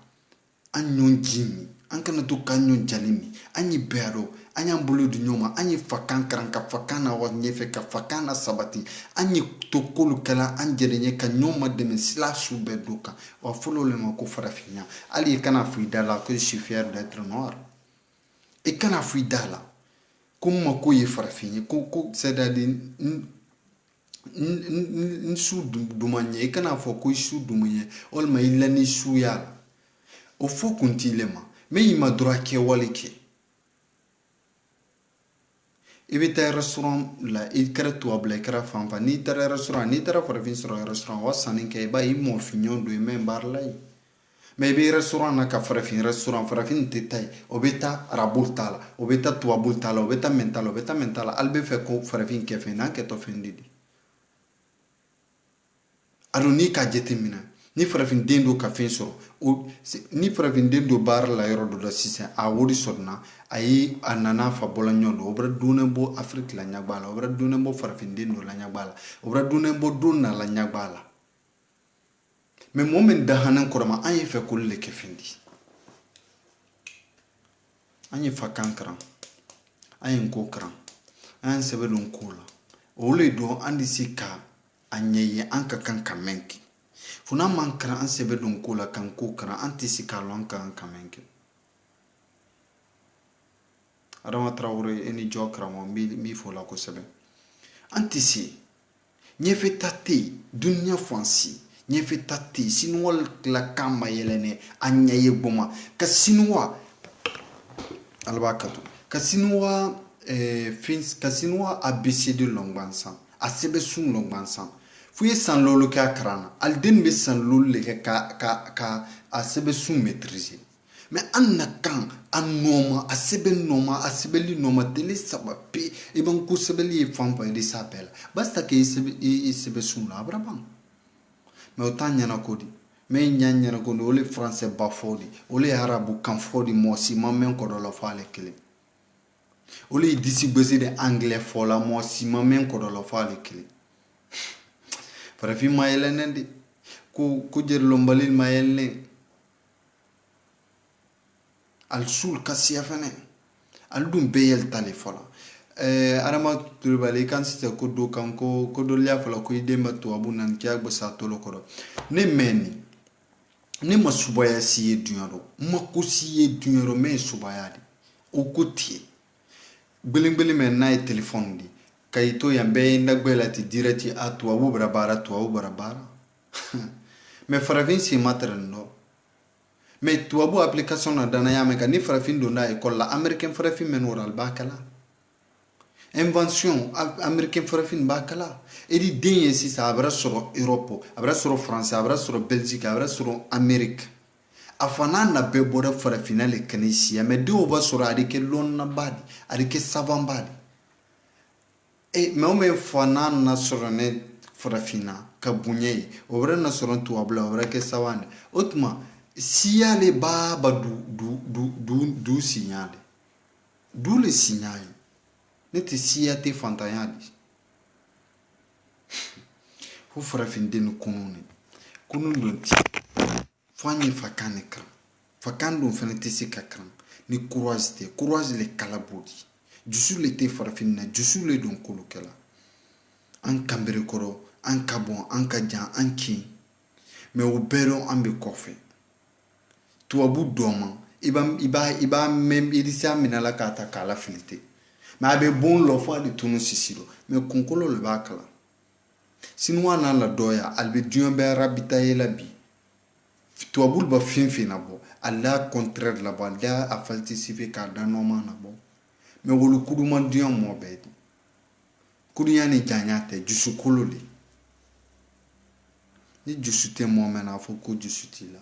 an ɲɔn ji min an kana to k'an ɲɔn jali min an ye bɛɛ dɔn an y'an bolo di ɲɔgɔn ma an ye fakan karan ka fakan na wa ɲɛfɛ ka fakan na sabati an ye to k'olu kɛla an jɛrɛ ɲɛ ka ɲɔgɔn ma dɛmɛ sila su bɛɛ don kan wa fɔlɔ le ma ko farafinya hali i kana fɔ i da la ko je suis fier d'être noir i kana fɔ i da la ko n ma ko ye farafin ye ko c'est à dire n su duman ye i kana fɔ ko i su duman ye walima i la ni suya la o fɔ kun t'i le ma mais i ma dɔrɔn a kɛwale kɛ i bɛ taa restaurant la i kɛra tubabu la i kɛra fan fan n'i taara restaurant n'i taara farafin sɔrɔ restaurant wa sanni kɛ i b'a ye i mɔgɔ fiɲɛw don i mɛ baara la yen mais be restaurant na ka farafin restaurant farafin te tay obeta rabul tala obeta tuabul tala obeta mentala albe fe ko farafin ke fe na ke to fendidi alo ni ka jete mina ni farafin dendo ka fen so ni farafin dendo bar la yoro do sisen a wodi sodna ayi anana fa bola nyodo obra dune bo afrique la nyagbala obra dune bo farafin dendo la nyagbala obra dune bo donna la nyagbala mais momen da hanan korama ayi fe kulle ke fendi ayi fa kankran ayi ko kran an sebelun kula ole do andi sika anyeye anka kanka menki funa mankra an sebelun kula kan ko kran anti sika lonka anka menki Adama Traoré eni jokra mo mi fola ko sebe anti si nyefe tate dunya fansi nyefe tate sinwal la kama yelene anyeye boma ka sinwa albakatu ka sinwa fins ka sinwa abc de longbansan asebe sun longbansan fuye san lolo ka krana alden be san lolo ka asebe sun maîtriser mais anna kan anoma asebeli noma tele sabape e ban ko sebeli fampa de s'appelle basta que sebe sun la brabam mais autant nyana kodi mais nyana ko ole français bafodi ole arabu kanfodi mo si mamen ko do la fale kele ole disi bese de anglais fola mo si mamen ko do la fale kele para fi mayelene ko jer lombalil mayelene al sul kasiya fene al dum beyel tale fola arama turibali kan sita ko do kan ko do lia fola ko idema to abunan kya gbo sa tolo ko ne meni ne masubaya siye dunyaro mako siye dunyaro me subaya di o kotie gbele men na telephone di kayito yambe ndagbela ti direti atwa wubra bara me faravin si matran no mais tuabu application na dana ya meka ni farafin do na école la américain farafin men oral bakala invention américain farafin bakala edi denye si sa abra sur Europe abra sur France abra sur Belgique abra sur Amérique afana na be bora farafina le kanisia mais de oba sur adike lonna badi adike savant badi e mais on fana na sur ne farafina kabunye obra na sur tuabla obra ke savane otma signale baba du signale du le signale ne te siate fantayadi fu farafin den kunun don ti fanyi fakane kran fakan don fenete sikakran ni courage le kalabodi jusu le te farafin na jusu le don kolokela an kambere koro an kabon an kajan an kin mais au bero an be kofe tuabu doma iba même irisia minala kata kala filite mais abe bon lo fa de tunu sisiro mais konkolo le bakala sinwa na la doya albe dion be rabita yela bi tuabu ba fin bo alla contraire la ba da a falsifier ka danoma na bo mais wolu kuduma dion mo be kudunya ni janyate jusu kolole ni jusu te mo mena fo ko jusu ti la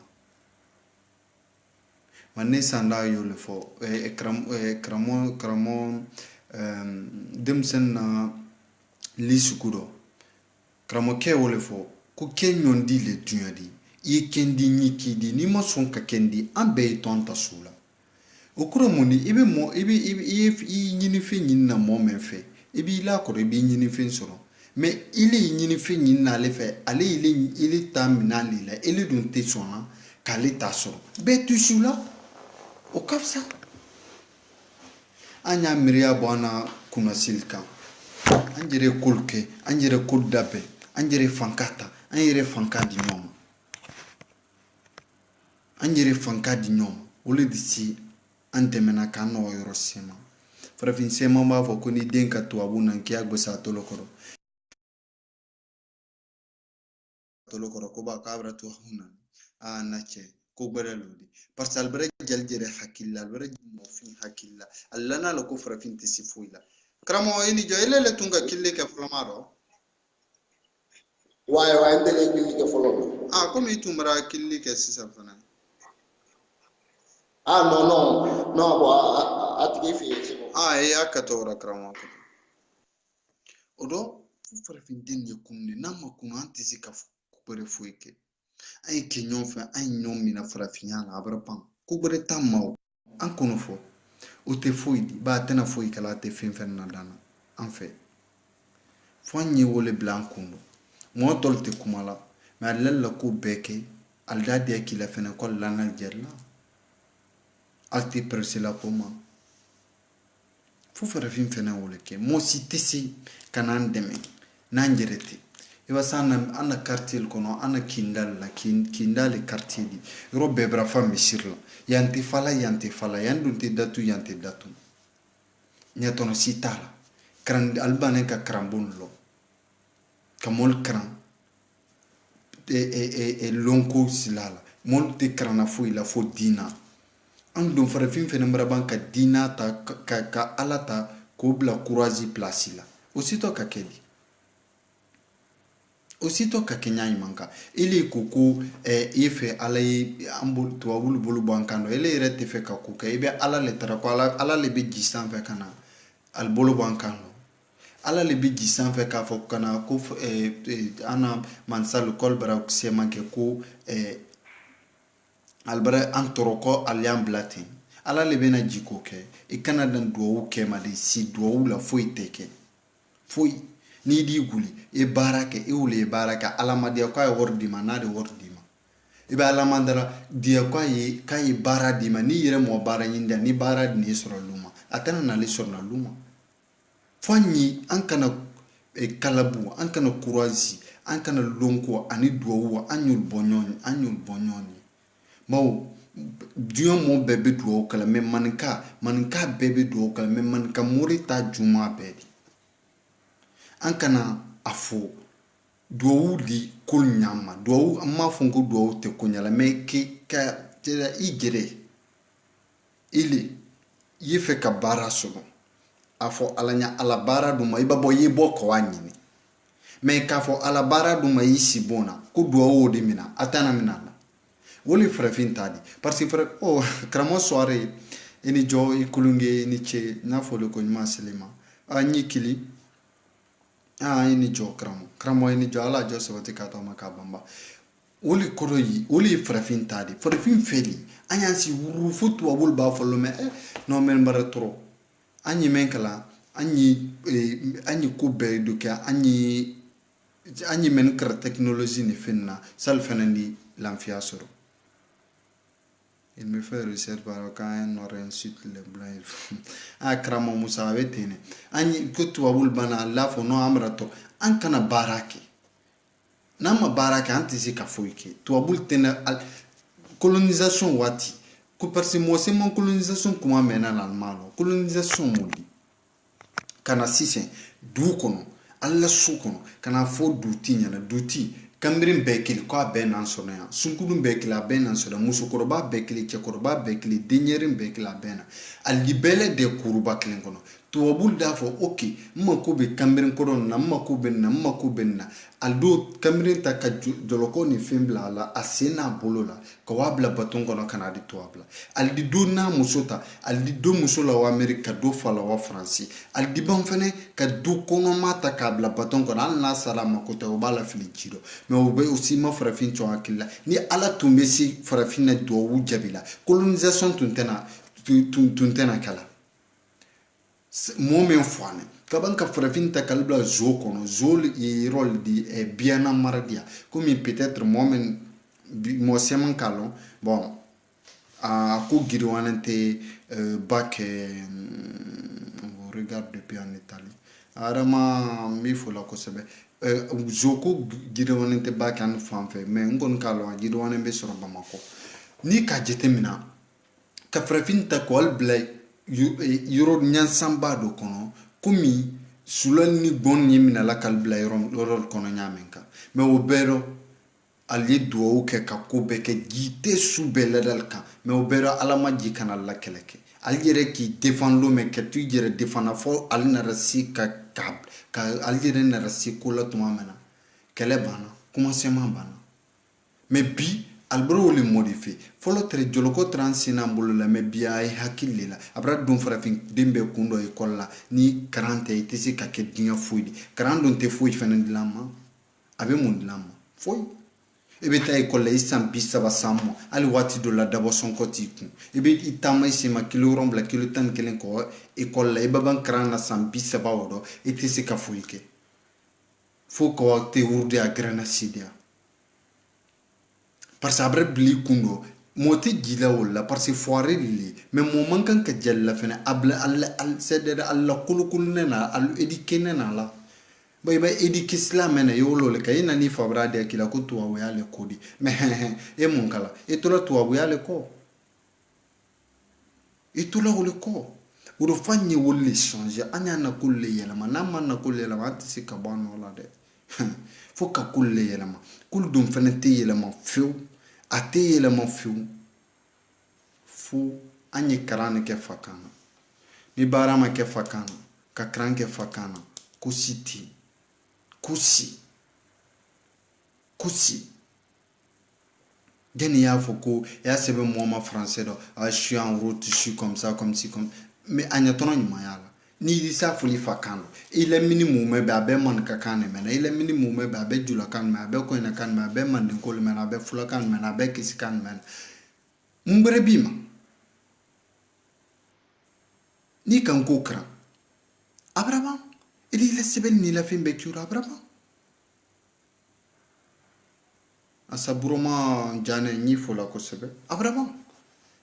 manne sanda yo le fo kramo demsen na lisukuro kramo ke wo le fo ko kenyon di le tunyadi e kendi nyikidi ni mo son ka kendi ambe tonta sula okuro moni ibe mo ibe nyini fe nyina mo menfe ibe la ko ibe nyini fe soro mais ile nyini fe nyina le fe ale ile tamina lila ile dun te sona kale ta soro be tu sula o kafsa anya miria bona kuna silka anjere kulke anjere kudabe anjere fankata anjere fankadi nyoma anjere fankadi nyoma ole disi antemena kano yoro sema farafin sema ma fo ko ni denka to abuna nkia gbosa tolokoro ko ba kabra to huna nache ko bereludi parce albere jaljere hakilla albere mo fi hakilla allana la ko farafin tisifuila kramo ini jo ele tunga kille ke flamaro waye ndele kille ke folo comme itumra kille ke sisa fana Ah non, non, no, bon, a tige fe c'est bon. Ah, e akatora krama ko. Odo farafin den ye kunni nama kuna antisi ka kubere fuike. Ay ke nyonfa ay nyomi na farafinya na abrapan. Kubere tamma an kono fo. O te foidi ba tena foi kala te fin fen na dana. En fait. Fo nye wole blanc kundo. Mo tolte kumala. Ma lalla ko beke al dadi akila fena kol lanal jerla. Alti persila koma. Fo farafin fena wole ke mo si tisi kanan deme nanjerete iwa sana ana quartier kono ana kindal la kindale quartier di robe bra fa misirla yanti fala yandunti datu yanti datu nyatono sitala kran albane ka krambun lo kamol kran e lonko silala mol te krana fo ila fo dina an don farafin fɛnɛ maraban ka dina ta ka ala ta k'o bila courage place la aussitôt ka kɛ di aussitôt ka kɛ ɲa ɲuman kan ele ko ko i fɛ ala ye an tubabulu bolo bɔ an kan dɔ ele yɛrɛ tɛ fɛ ka ko kɛ i bɛ ala le tara ko ala le bɛ ji sanfɛ ka na ali bolo bɔ an kan dɔ ala le bɛ ji sanfɛ k'a fɔ ka na ko ana mansal kɔl bara sɛman kɛ ko albara an tɔrɔ kɔ aliyan bila ten ala le bɛna jiko kɛ i kana dan duwawu kɛ ma de si duwawu la foyi tɛ kɛ foyi n'i di guli i baara kɛ i wuli i baara kɛ alamadenya k'a ye wari d'i ma n'a de wari d'i ma i bɛ alamadara diya k'a ye baara d'i ma n'i yɛrɛ mɔ baara ɲini da ni baara nin sɔrɔ luma a tɛna nali sɔrɔ na luma fo an kana kalabu an kana courage an kana lonko ani duwawu an y'olu bɔ ɲɔgɔn ye maw diɲɛ mɔɔ bɛɛ bɛ duwawu kala mɛ maninka bɛɛ bɛ duwawu kala mɛ maninka mori ta juma bɛɛ de an kana a fɔ duwawu di ko ɲama duwawu an m'a fɔ ko duwawu tɛ ko ɲala mɛ ka i gɛrɛ ile i ye fɛ ka baara sɔrɔ a fɔ ala ɲa ala baara d'u ma i b'a bɔ i ye bɔ kɔwa ɲini mɛ k'a fɔ ala baara d'u ma i si bon na ko duwawu o de mina a tɛna mina la woli farafin ta di parce que karamɔgɔ soirée i ni jɔ i kulunge i ni ce n'a fɔle ko ɲuman selima a ɲi kili i ni jɔ karamɔgɔ i ni jɔ ala jɔ sabati k'a to ma k'a banba woli kɔrɔ yi woli ye farafin ta di farafin fɛ di an y'an si wuru fo tubabulu b'a fɔ lo mɛ non mɛ n bara tɔrɔ an ye mɛn kalan an ye ko bɛɛ do kɛ an ye mɛn kɛra technologie ni fɛn na sali fɛnɛ di lafiya sɔrɔ. Il me fait recherche par quand on aurait insulte les blancs. Ah, Krama Moussa avait tenu. Ani que tu as voulu bana la fo no amrato. An kana barake. Nama barake anti ka foike. Tu as voulu tenir colonisation wati. Ko parce que moi c'est mon colonisation comment mena l'allemand. Colonisation modi. Kana sisen du kono. Alla su kono. Kana fo duti nyana duti. Kambirin bɛɛ kelen ko a bɛɛ n'an sɔrɔ yan sunkurun bɛɛ kelen a bɛɛ n'an sɔrɔ musokɔrɔba bɛɛ kelen cɛkɔrɔba bɛɛ kelen denyɛrɛnin bɛɛ kelen a bɛɛ na ali bɛɛ de kuruba kelen kɔnɔ tubabu d'a fɔ ok n mako bɛ kanbirin kɔrɔ nin na n mako bɛ nin na n mako bɛ nin na ali don kanbirin ta ka jɔlɔkɔ ni fɛn bila a la a sen n'a bolo la ka waa bila baton kɔnɔ ka n'a di tubabu la ali di don n'a muso ta ali di don muso la wa amérique ka do fa la wa faransi ali di ban fɛnɛ ka do kɔnɔma ta k'a bila baton kɔnɔ hali n'a sara a mako tɛ o b'a la fili ji dɔ mɛ o bɛ o si ma farafin cɔn hakili la ni ala tun bɛ se farafin na duwawu jaabi la colonisation tun tɛna kɛ la mɔɔ min fɔ an ka ban ka farafin ta k'ale bila zoo kɔnɔ zoo ye yɔrɔ di biyana mara di yan komi peut-être mɔɔ sɛman k'a lɔn bon a ko giriwanen tɛ bac on regarde depuis en Italie adama n b'i fo la kosɛbɛ zoo ko giriwanen tɛ bac an fan fɛ mais n kɔni k'a lɔn a giriwanen bɛ sɔrɔ Bamakɔ n'i k'a jateminɛ ka farafin ta k'ale bila yɔrɔ ɲansanba dɔ kɔnɔ komi sulali ni gbɔn ye minɛ la k'ale bila yɔrɔ kɔnɔ ɲa min kan mɛ o bɛɛ rɔ ale ye duwawu kɛ ka ko bɛɛ kɛ ji tɛ su bɛɛ ladali kan mɛ o bɛɛ rɔ ala ma ji kana la kɛlɛ kɛ ale yɛrɛ k'i défend lo mɛ ka tu yɛrɛ défend fɔ ale nana se ka ale yɛrɛ nana se ko la tuma min na kɛlɛ banna commencement banna mɛ bi albro le modifié folo tre joloko transina mbolo la me biya ay hakille la abra dum farafin dembe kundo e kolla ni 40 e tesi ka ke dinga fuidi 40 don te fuidi fenen dilama abe mun dilama foi ebe ta e kolla isam pissa basamo ali wati do la dabo son kotiku ebe itama isima kilogram la kilotan kelen ko e kolla e baban krana sam pissa bawodo e tesi ka fuike fo ko te urde a grana sidia parce que abre bli kundo moti gila wala parce que foire li mais mo mankan ka jella fene abla al sedde alla kulukul nena al edike nena la bay bay edike islam nena yolo le kayina ni fabra de akila ko tuwa we ale kodi mais e mon kala e to la tuwa we ale ko e to la wole ko wuro fanyi wolle changer anya na kulle yela manama na kulle yela wati sikabano la de faut ka kulle yelama kul dum fene te yelama fiu ate yelama fiu fu anyi karane ke fakana ni barama ke fakana ka kranke fakana kusiti kusi gani ya foko ya sebe moi français do je suis en route je suis comme ça comme si comme mais anya tono nyuma yala ni lisa fuli fakano ile minimum me ba be man kakane mena ile minimum me ba be jula kan ma be ko ina kan ma be man din ko le mena be fula kan mena be kiskan men mbre bima ni kan ko kra abraba ile sebe ni la fin be kura abraba asaburuma jane ni fula ko sebe abraba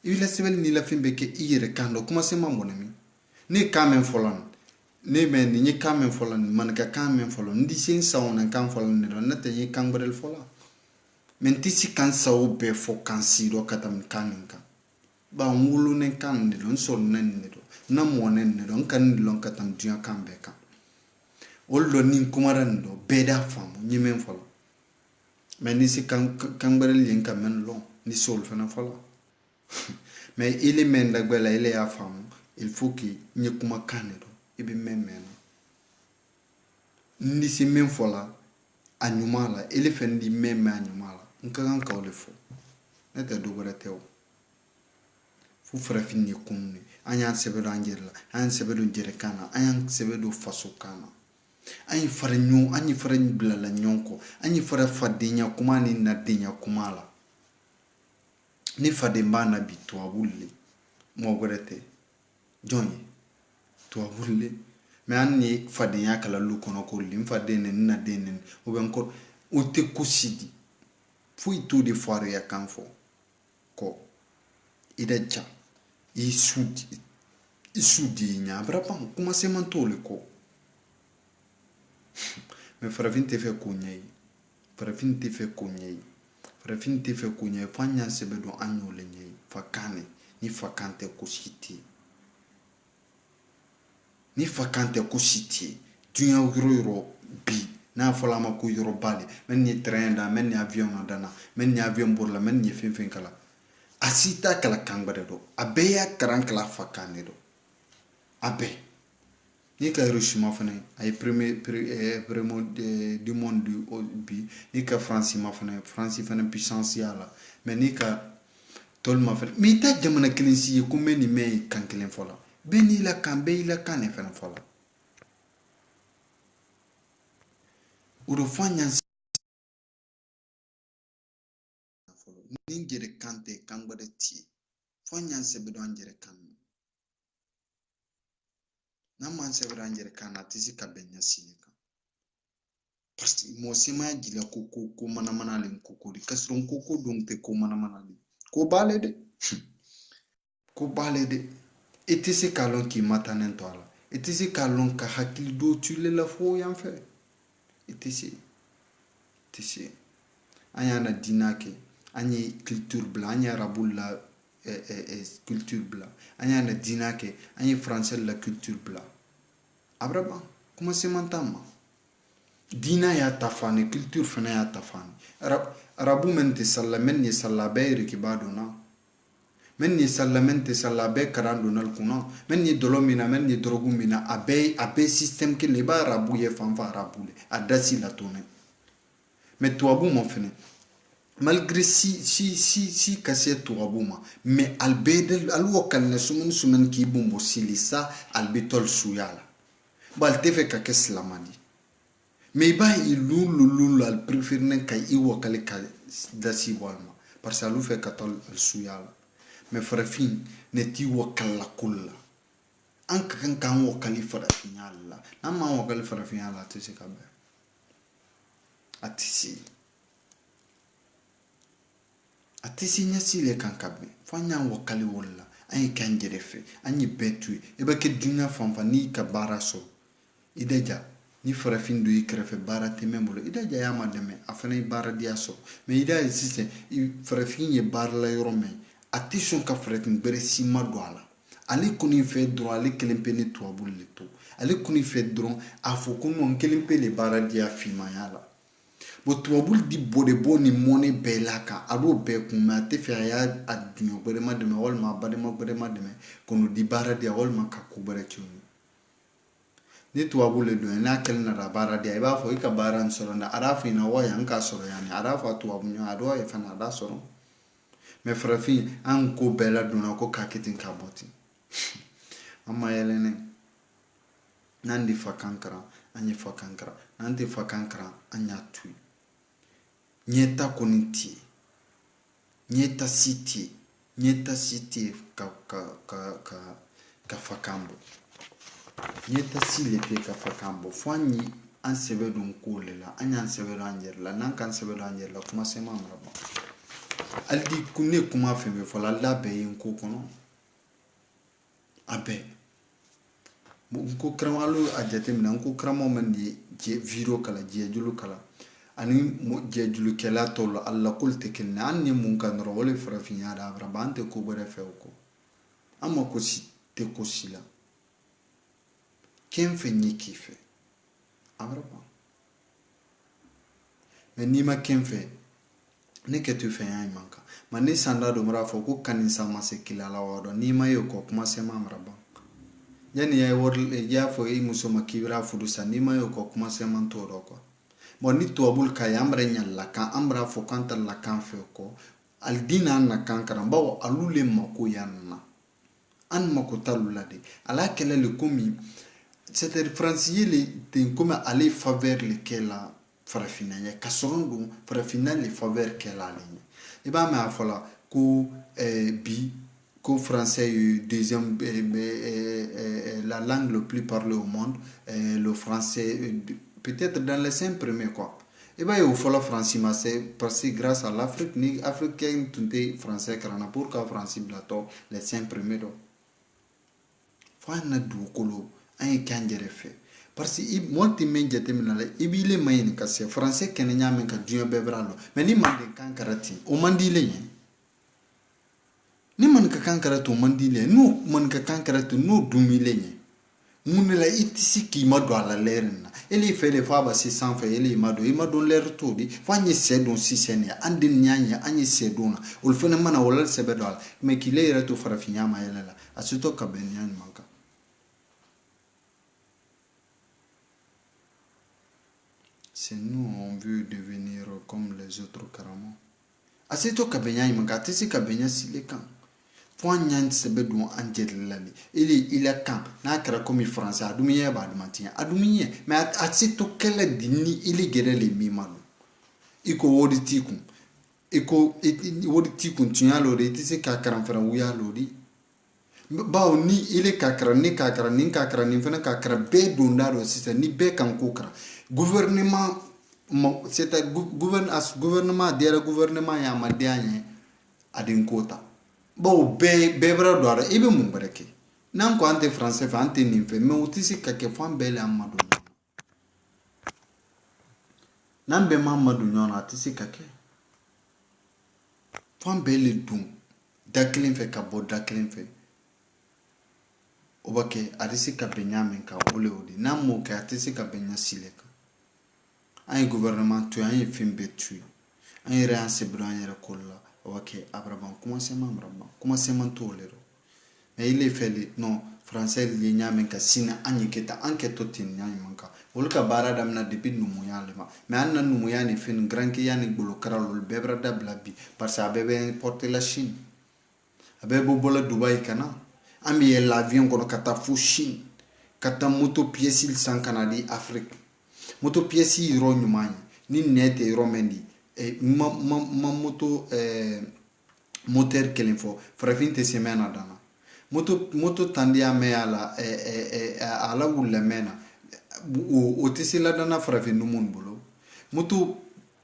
ile sebe ni la fin be ke ire kando kuma se mambonami ni kamen folon ni men ni kamen folon man ka kamen folon ndi sin sauna kan folon ne don nate ni kan bodel fola men tisi kan sawo be fo kan siro katam kaninka ba ngulu ne kan ne don sol nen ne do na mo nen ne don kan lon katam dia kan be kan oldo ni kumaran do beda fam ni men folon men ni si kan bodel yin kan men lon ni sol fana fola mais il est men da gbela il est afam il faut que ni kuma kanero ibi memena ndi si men fola anyumala ele fendi meme anyumala nkan ka ole fo neta do bara tew fu frafini kunni anya sebedo anjerla anya sebedo jerekana anya sebedo fasukana anyi fara nyu anyi fara blala nyonko anyi fara fadinya kuma ni nadinya kumala ni fademba na bitwa bulle mo gorete jonye to wulle me anni fadinya kala lu kono ko lim fadene na denen o ben ko o te kusidi fui tu de foire ya kanfo ko ideja isudi nya brapa kuma se mantole ko me farafinte fe kunyai farafinte fe kunyai fanya sebedo anyole nyai fakane ni fakante kusiti ni fakante kusiti dunya yoro bi na fola ma ku yoro bale men ni train da men ni avion na dana men ni avion burla men ni fin kala asita kala kangbare do abeya karan kala fakane do abe ni ka Hiroshima fane ay premier du monde bi ni ka France ma fane puissance yala mais ni ka tol ma fane mi ta jamana kilinsi ko meni me kankelen fola beni la kan be la kan e fana fola uro fanya folo ningere kante kangbade ti fanya se bedo angere kan na man se bedo angere kan atisi ka benya sinika parce que mo sima gila ko mana len ko di kasron ko don te ko mana li ko bale de etisi kalon ki matanen toala etisi kalon ka hakil do tule la fo yan fe etisi anya na dinake anyi culture bla anya rabulla culture bla anya na dinake anyi français la culture bla abraba kuma se mantama dina ya tafani culture fana ya tafani arabu mente sallamen ni sallabe rikibado na men ni sallamente sallabe karando nal kuna men ni dolomina men ni drogumina abe système ke le ba rabu ye fanfa rabule adasi la tone mais toi bon mon fene malgré si kasé tuwabuma mais albedel alwo kan sumen ki bumbo silisa albetol suyala bal tefe ka keslamadi mais ba ilulu al preferne kay I wakale ka dasi walma parce que alu fe katol suyala mais farafin ne ti wakalla kulla anka kan wakali farafin yalla nama wakali farafin yalla tese kabe atisi nyasi le kankabe fanya wakali wala ay kanjere fe anyi betu e ba ke dunya fanfa ni ka baraso ideja ni farafin do ikrefe barate memolo ideja ya mademe afana bara diaso mais ida existe farafin ye barla yorome atison ka farafin bere sima doala ale kuni fe droit ale kelempene to abulle to ale kuni fe droit afokunu on kelempele bara dia fima yala bo tuwabul di bode boni mone belaka ado be kuma te fe ya adunyo bere mademe wal ma bade ma bere mademe kono di bara dia wal ma ka kubere tuni ni tuwabul le do na kel na bara dia ba fo ka bara nsoro na arafa ina waya nka soro yani arafa tuwabunyo ado e fana da soro me frafi an ko bela dona ko kakitin kaboti amma yelene nandi fakankara anyi fakankara nandi fakankara anya tui nyeta koniti nyeta city ka fakambo nyeta sile pe ka fakambo fanyi an sebe don kolela anya an sebe don anjerla nan kan sebe don anjerla kuma sema mraba aldi kunne kuma feme fola labe yin ko kono abe ko kramalu ajate mina ko kramo man di je viro kala je julu kala ani mo je julu kala tolo alla kulte kelna anni mun kan ro wala farafinya da brabante ko bare fewko amma ko si te ko sila ken fe ni kife abraba mais ni ma ken fe ne ke tu fe ay manka mani sanda do mra fo ko kanin sama se kilala wado ni ma yo ko kuma se ma mraba yani ya wor ya fo e muso makibra fudu sanima yo ko kuma se man to do ko boni to abul kayamre nyalla kan amra fo kanta la kan fe ko al dina na kan karamba wa alule mako yanna an mako talulade ala kele le komi c'était francier le ten comme aller faveur le kela farafina ya kasorondo farafina le faveur kela ligne e ba ma fola ko bi qu'au français deuxième la langue le plus parlée au monde le français peut-être dans les 5 premiers quoi et ben il faut le français mais c'est parce que grâce à l'Afrique ni africain tout est français karana pour ka français blato les 5 premiers do fa na du kolo ay kanjere fe parce que molti men jatemina la ibile mayni ka c'est français kenenya men ka dieu bebralo mais ni mande kan karati o mandile ni man ka kankara to mandile no man ka kankara to no dumile nye munela itisi ki mado ala lerna eli fele faba si sanfa eli mado ler to di fanye sedon si sene andin nyanya anye sedona ul fene mana wala sebedal me ki leira to farafinya ma yela asuto ka benyan manka c'est nous on veut devenir comme les autres carrément asuto ka benyan manka tisi ka benya silekan Poignant sebe don angelali il a quand na kra comme français adumiye ba adumantiya adumiye mais atito kala dini il gere le mimano iko wodi tikun iko wodi tikun tunya lori tise ka karan fara wuya lori ba ni il ka kra ni ka kra ni ka kra ni fana ka kra be don daro sisa ni be kan ko kra gouvernement c'est gouvernement dera gouvernement ya madianye adin kota bo bebra doara ibe mun barake nan ko ante français fa ante nimfe me utisi kake fam bele amadu nan be mamadu nyona atisi kake fam bele dum daklin fe ka bo daklin fe obake atisi ka benyamin ka ole odi nan mo ka atisi ka benya sileka ay gouvernement tu ay fimbe tu ay réanse branya kolla ok abrabam comment c'est membre comment c'est mentolero mais il est fait non français le nyamen ka sina anyi keta anke to tin nyai manka wol ka bara dam na depuis numuya le ma mais an na numuya ni fin grand ki yani gbolo karalol bebra da blabi parce que bebe porter la Chine abe bobola Dubai kana ambi l'avion kono kata fu Chine kata moto pièce san kanadi Afrique moto pièce ro nyumani ni nete ro mendi e ma moto moteur kelen fo farafinte semena dana moto tandia me ala wulla mena o tisila dana farafin numun bolo moto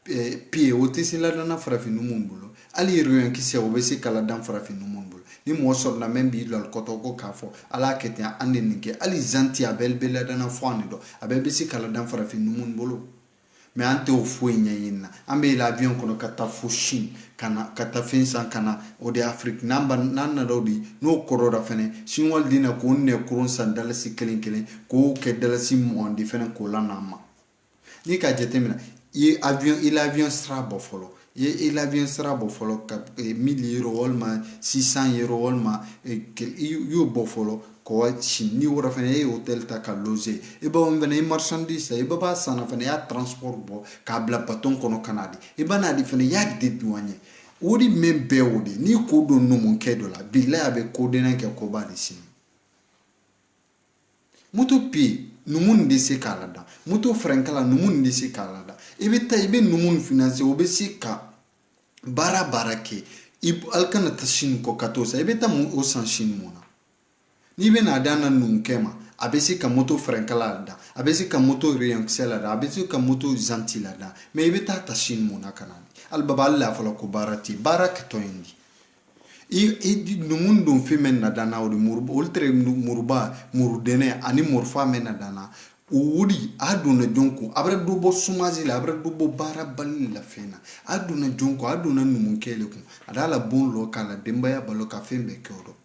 pied o tisila dana farafin numun bolo ali ruyan kisi o be se kala dan farafin numun bolo ni mo sor na men bi lol koto ko kafo ala ketia ande nike ali zanti abel bela dana fone do abel be se kala dan farafin numun bolo mais ante o fo nyayina ambe l'avion kono kata fo Chine kana kata finsan kana o de Afrique namba nanna dodi no korora fene sinwal dina ko ne kuron san dalasi kelen ko ke dalasi mondi fene ko la nama ni ka jetemina il avion sera bofolo il avion sera bofolo ka 1000 euro olma 600 euro olma yu bofolo ko Chine ni wora fene hotel ta ka loger e ba on vene marchandise e ba sana fene ya transport bo ka bla baton kono kanadi e ba na di fene ya de douane odi membe odi ni ko do no mon kedo la billahi abe ko de nan ke ko ba de Chine muto pi numun de se kalada muto frankala numun de se kalada e be tay be numun finance o be sika bara ke alkana tashin ko katosa e be tam o san Chine mona ni be na dana num kema abesi ka moto frankala da abesi ka moto riyanksela da abesi ka moto zantila da me ibe ta tashin mona kanani al babal la fala ko barati barak to indi i numun dum femen na dana o murba ultre murba murdene ani murfa men na dana wuri aduna jonko abre dubo sumazi la abre dubo bara balli la fena aduna jonko aduna numun kele ku adala bon lokala demba ya baloka fembe kyodo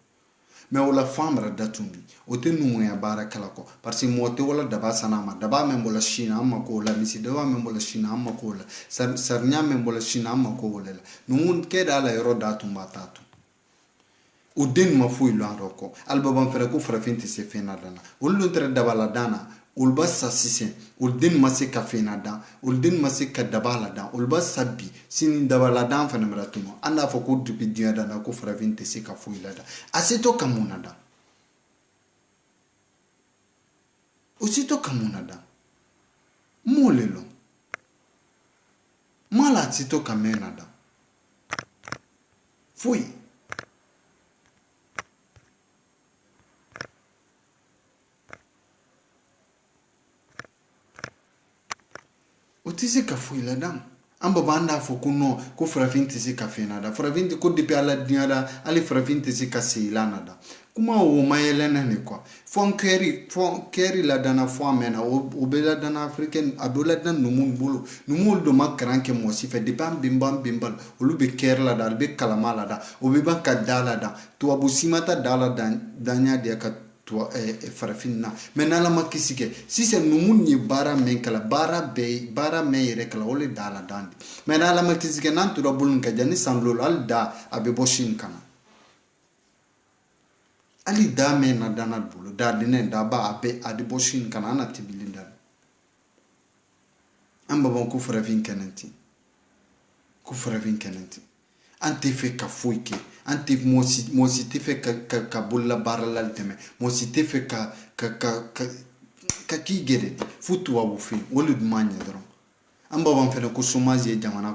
mais wala famra datumbi o te numu ya bara kala ko parce que mote wala daba sanama daba men bola China amma ko la misi daba men bola China amma ko la sarnya men bola China amma ko wala numun ke dala yoro datum batatu o den ma fu ilo aroko albaban fere ko frafinti se fena dana ullu tre daba la dana ulba sasisen uldin mase ka fena dan uldin mase ka dabala dan ulba sabbi sini dabala dan fana maratumo anda fo ko dubi dia dana ko frafinti se ka fu ila da asito kamuna da osito kamuna da molelo mala sito kamena da fui otisi ka fui la dam amba banda fo kuno ko frafinti si ka fena da frafinti ko dipi ala diada ali frafinti si ka silana da kuma o mayelena ne ko fon keri la dana fo amena o bela dana africaine abola dan numun bulu numul do makranke mo si fe dipam bimbal olu be ker la da be kalama la da o be ban ka dala da to abusimata dala danya de ka to farafina menala makisike si se numun ni bara men kala bara me yere kala ole dala dandi menala makisike nan to bulun ka jani sanlol al da abe boshin kana ali da me na dana bulu da dinen da ba abe adi boshin kana ana tibilinda amba bon ku farafin kananti ante fe ka fuike ante mosi te fe ka bulla barala teme mosi te fe ka ki gere futu wa bufi wolud manya dron amba ban fe ko somazi jamana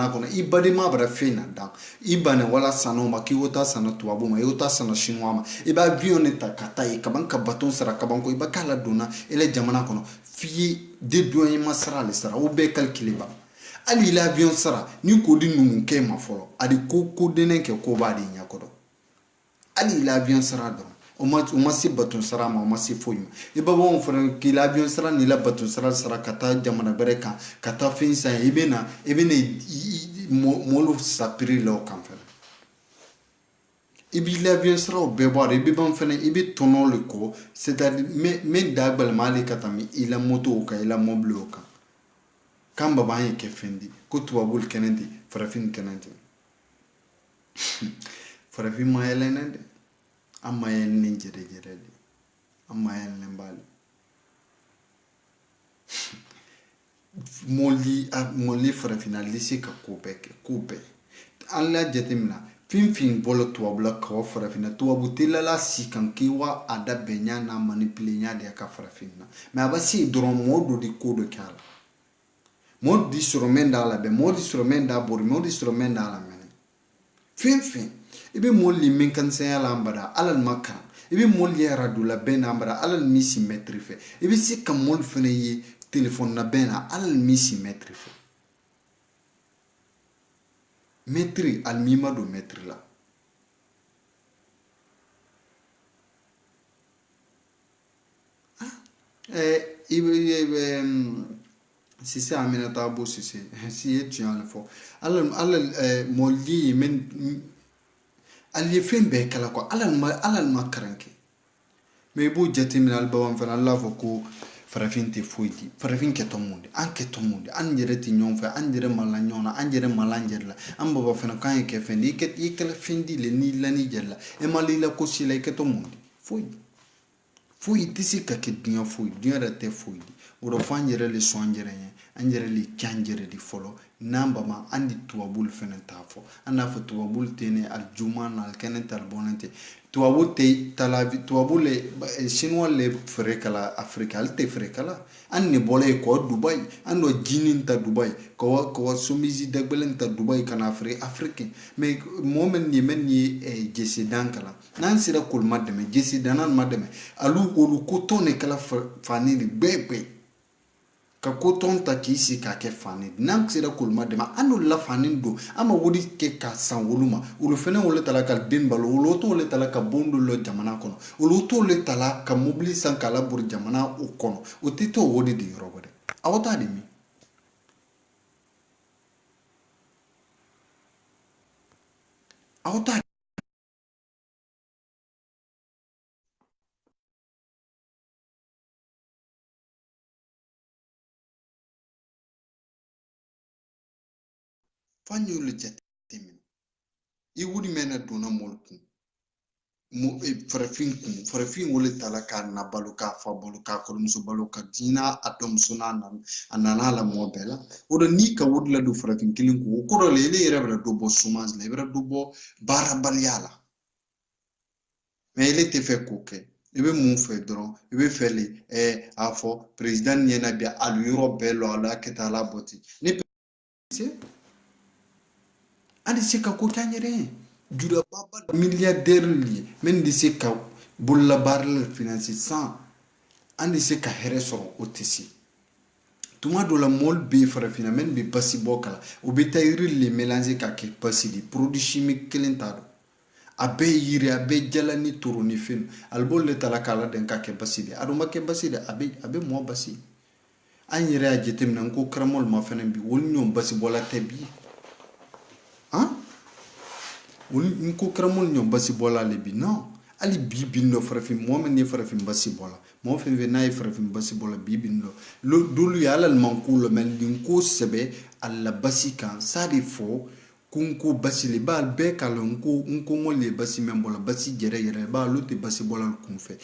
kono ibade ma bara fe na da ibane wala sano ma ki wota sana to abu ma yota sana shinwa ma iba bione ta kata e kaban ka baton sara kaban ko iba kala dona ele jamana kono fi de doyen masara le sara o be calculer ba ali l'avion sara ni ko di numu ke ma folo adi ko denen ke ko ba di nyakodo ali l'avion sara do o ma si batun sara ma o ma si foyima e ba bon fere ki l'avion sara ni la batun sara kata jamana bereka kata finsa ibena molo sapiri lo kan fere ibi l'avion sara o be bo ibi ban fene ibi tono le ko c'est-à-dire mais dagbal mali katami ila moto ka ila mobile ka kamba banye ke fendi kutu wabul kenenti farafin kenenti farafin ma elenende amma yen ni jere jere de amma yen lembali molli farafina lise ka kobe alla jetemina fin bolo tuwabula kawa farafina tuwabu telala sikan kiwa ada benya na manipule nya de ka farafina mais abasi dron modo di kodo kala mod di suromenda la be mod di suromenda bor mod di suromenda la mene fin ibe molli min kan sen ala ambara alal makka ibe molli radula ben ambara alal misi metrife ibe sikka mol fene yi téléphone na bena alal misi metrife metri al mima do metri la sise Aminata Abo Sise si tu en le fo alal molli men ali fen be kala ko alal ma karanke me bu jatimina al bawam fa Allah fo ko farafin te foidi farafin ke tomunde an jere ti nyon fa an jere mala nyona an jere mala njella an baba fa kan ke fendi ke ikala fendi le ni lani jella e mali la ko sila ke tomunde foidi tisi ka ke dunya foidi dunya da te foidi wuro fa an jere le son jere an jere le kan jere di folo namba ma andi tuwabul fenen tafo anda fa tuwabul tene al juman al kenet al bonente tuwabu te talavi tuwabu le chinois le frekala afrika al te frekala an ne bole ko dubai ando jinin ta dubai ko sumizi dagbelen ta dubai kana africain mais momen ni men ni jesi dankala nan sira kul madame jesi danan madame alu ko tone kala fani bebe ka koton ta kisi ka ke fani nan sira kulma de ma anu la fani do ama wodi ke ka san woluma ulu fene wole tala ka den balo ulu to wole tala ka bondo lo jamana kono ulu to wole tala ka mobili san kala bur jamana o kono o tito wodi de yorobode awata de mi awata fanyo le jatimin i wudi mena dona molku farafin wole tala ka na baluka fa baluka ko muso baluka dina atom sunana anana la mobela odo ni ka wudla do farafin kilin ko do le rebra do bo sumaz le rebra do bo barabaliala mais il était fait coquet ibe mun fe dron ibe feli afo president nyena bia alu europe lo ala ketala boti ni andi sika ko tanyere jura baba milliardaire li men di sika bulla barle financier sans andi sika heresoro otisi tuma do la mol be farafina men be basi bokala o be tayri le mélanger ka ke basi di produit chimique kelentado abe yiri abe jalani turu ni fin albol le talakala den ka ke basi di aduma ke basi di abe mo basi an yere a jetem nan ko kramol ma fenen bi wol nyom basi bola tebi wol ko kramol nyom basi bola le bi non ali bibindo farafin mo men ni farafin basi bola mo fen ve nay farafin basi bola bibindo lo dulu yala al mankulo men din ko sebe alla basi kan sa di fo kunko basi le bal be kala nko mo le basi men bola basi jere ba lo te basi bola kunfe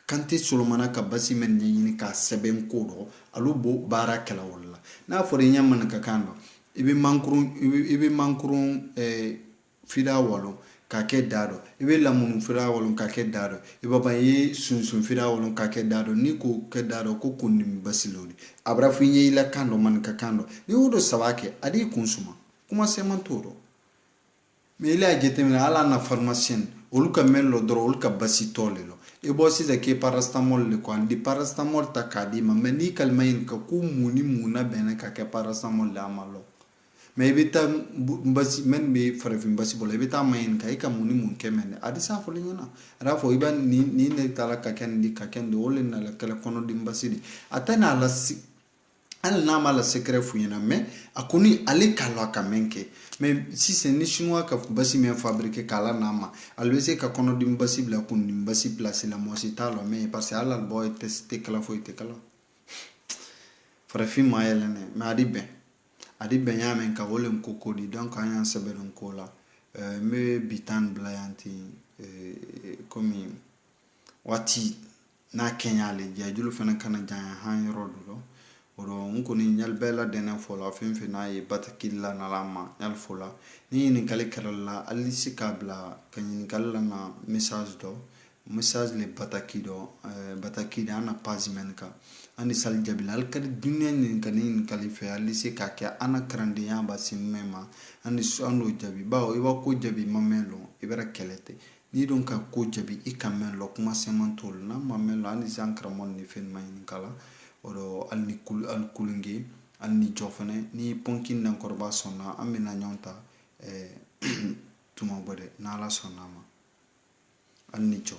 kante solomana ka basi men nyini ka seben kodo alu bo bara kala wala na fore nyamman ka kando ibe mankurun fida walo ka ke dado ibe lamun fida walo ka ke dado ibe ba yi sunsun fida walo ka ke dado ni ko ke dado ko kunnim basi lodi abra finye ila kando man ka kando ni wodo sawake adi kunsuma kuma se man todo me ila jetemina ala na pharmacien oluka mello dro oluka basi tolelo e bo siza ke paracetamol le ko andi paracetamol ta kadima me ni kalmayin ka ku muna bena ka ke paracetamol la malo me bita basi men be farafin basi bola bita mayin ka ka mun ke men adi sa fo lenyana ra fo iban ni ne tala ka ken di ka ken do wolen na la kala kono dim basi di atana la al nama la secret fuyena mais akuni ale kala ka menke mais si c'est ni chinois ka basi men fabriquer kala nama alwese ka kono dim basi bla kun dim basi placer la mosita lo mais parce que ala boy tester kala fo ite kala farafin mayelene mais adi ben yamen ka wolen kokodi donc ayan sebelon kola me bitan blayanti komi wati na kenyale jajulu fana kana janya han yoro do oro nkoni nyal bela denen fola fin na ye batakilla na lama nyal fola ni ni kale karalla alisi kabla kanyin kala na message le bataki da ana page menka ani sal jabil al kad dunya ni kanin kalife alisi ka ke ana krande yamba simmema ani ando jabi bawo iwa ko jabi mamelo ibara kelete ni don ka ko jabi ikamelo kuma semantol na mamelo ani zankramon ni fen mayin kala odo alni al kulungi alni jofane ni ponkin nan korba sonna amina nyonta tuma bode na la sonna ma alni jo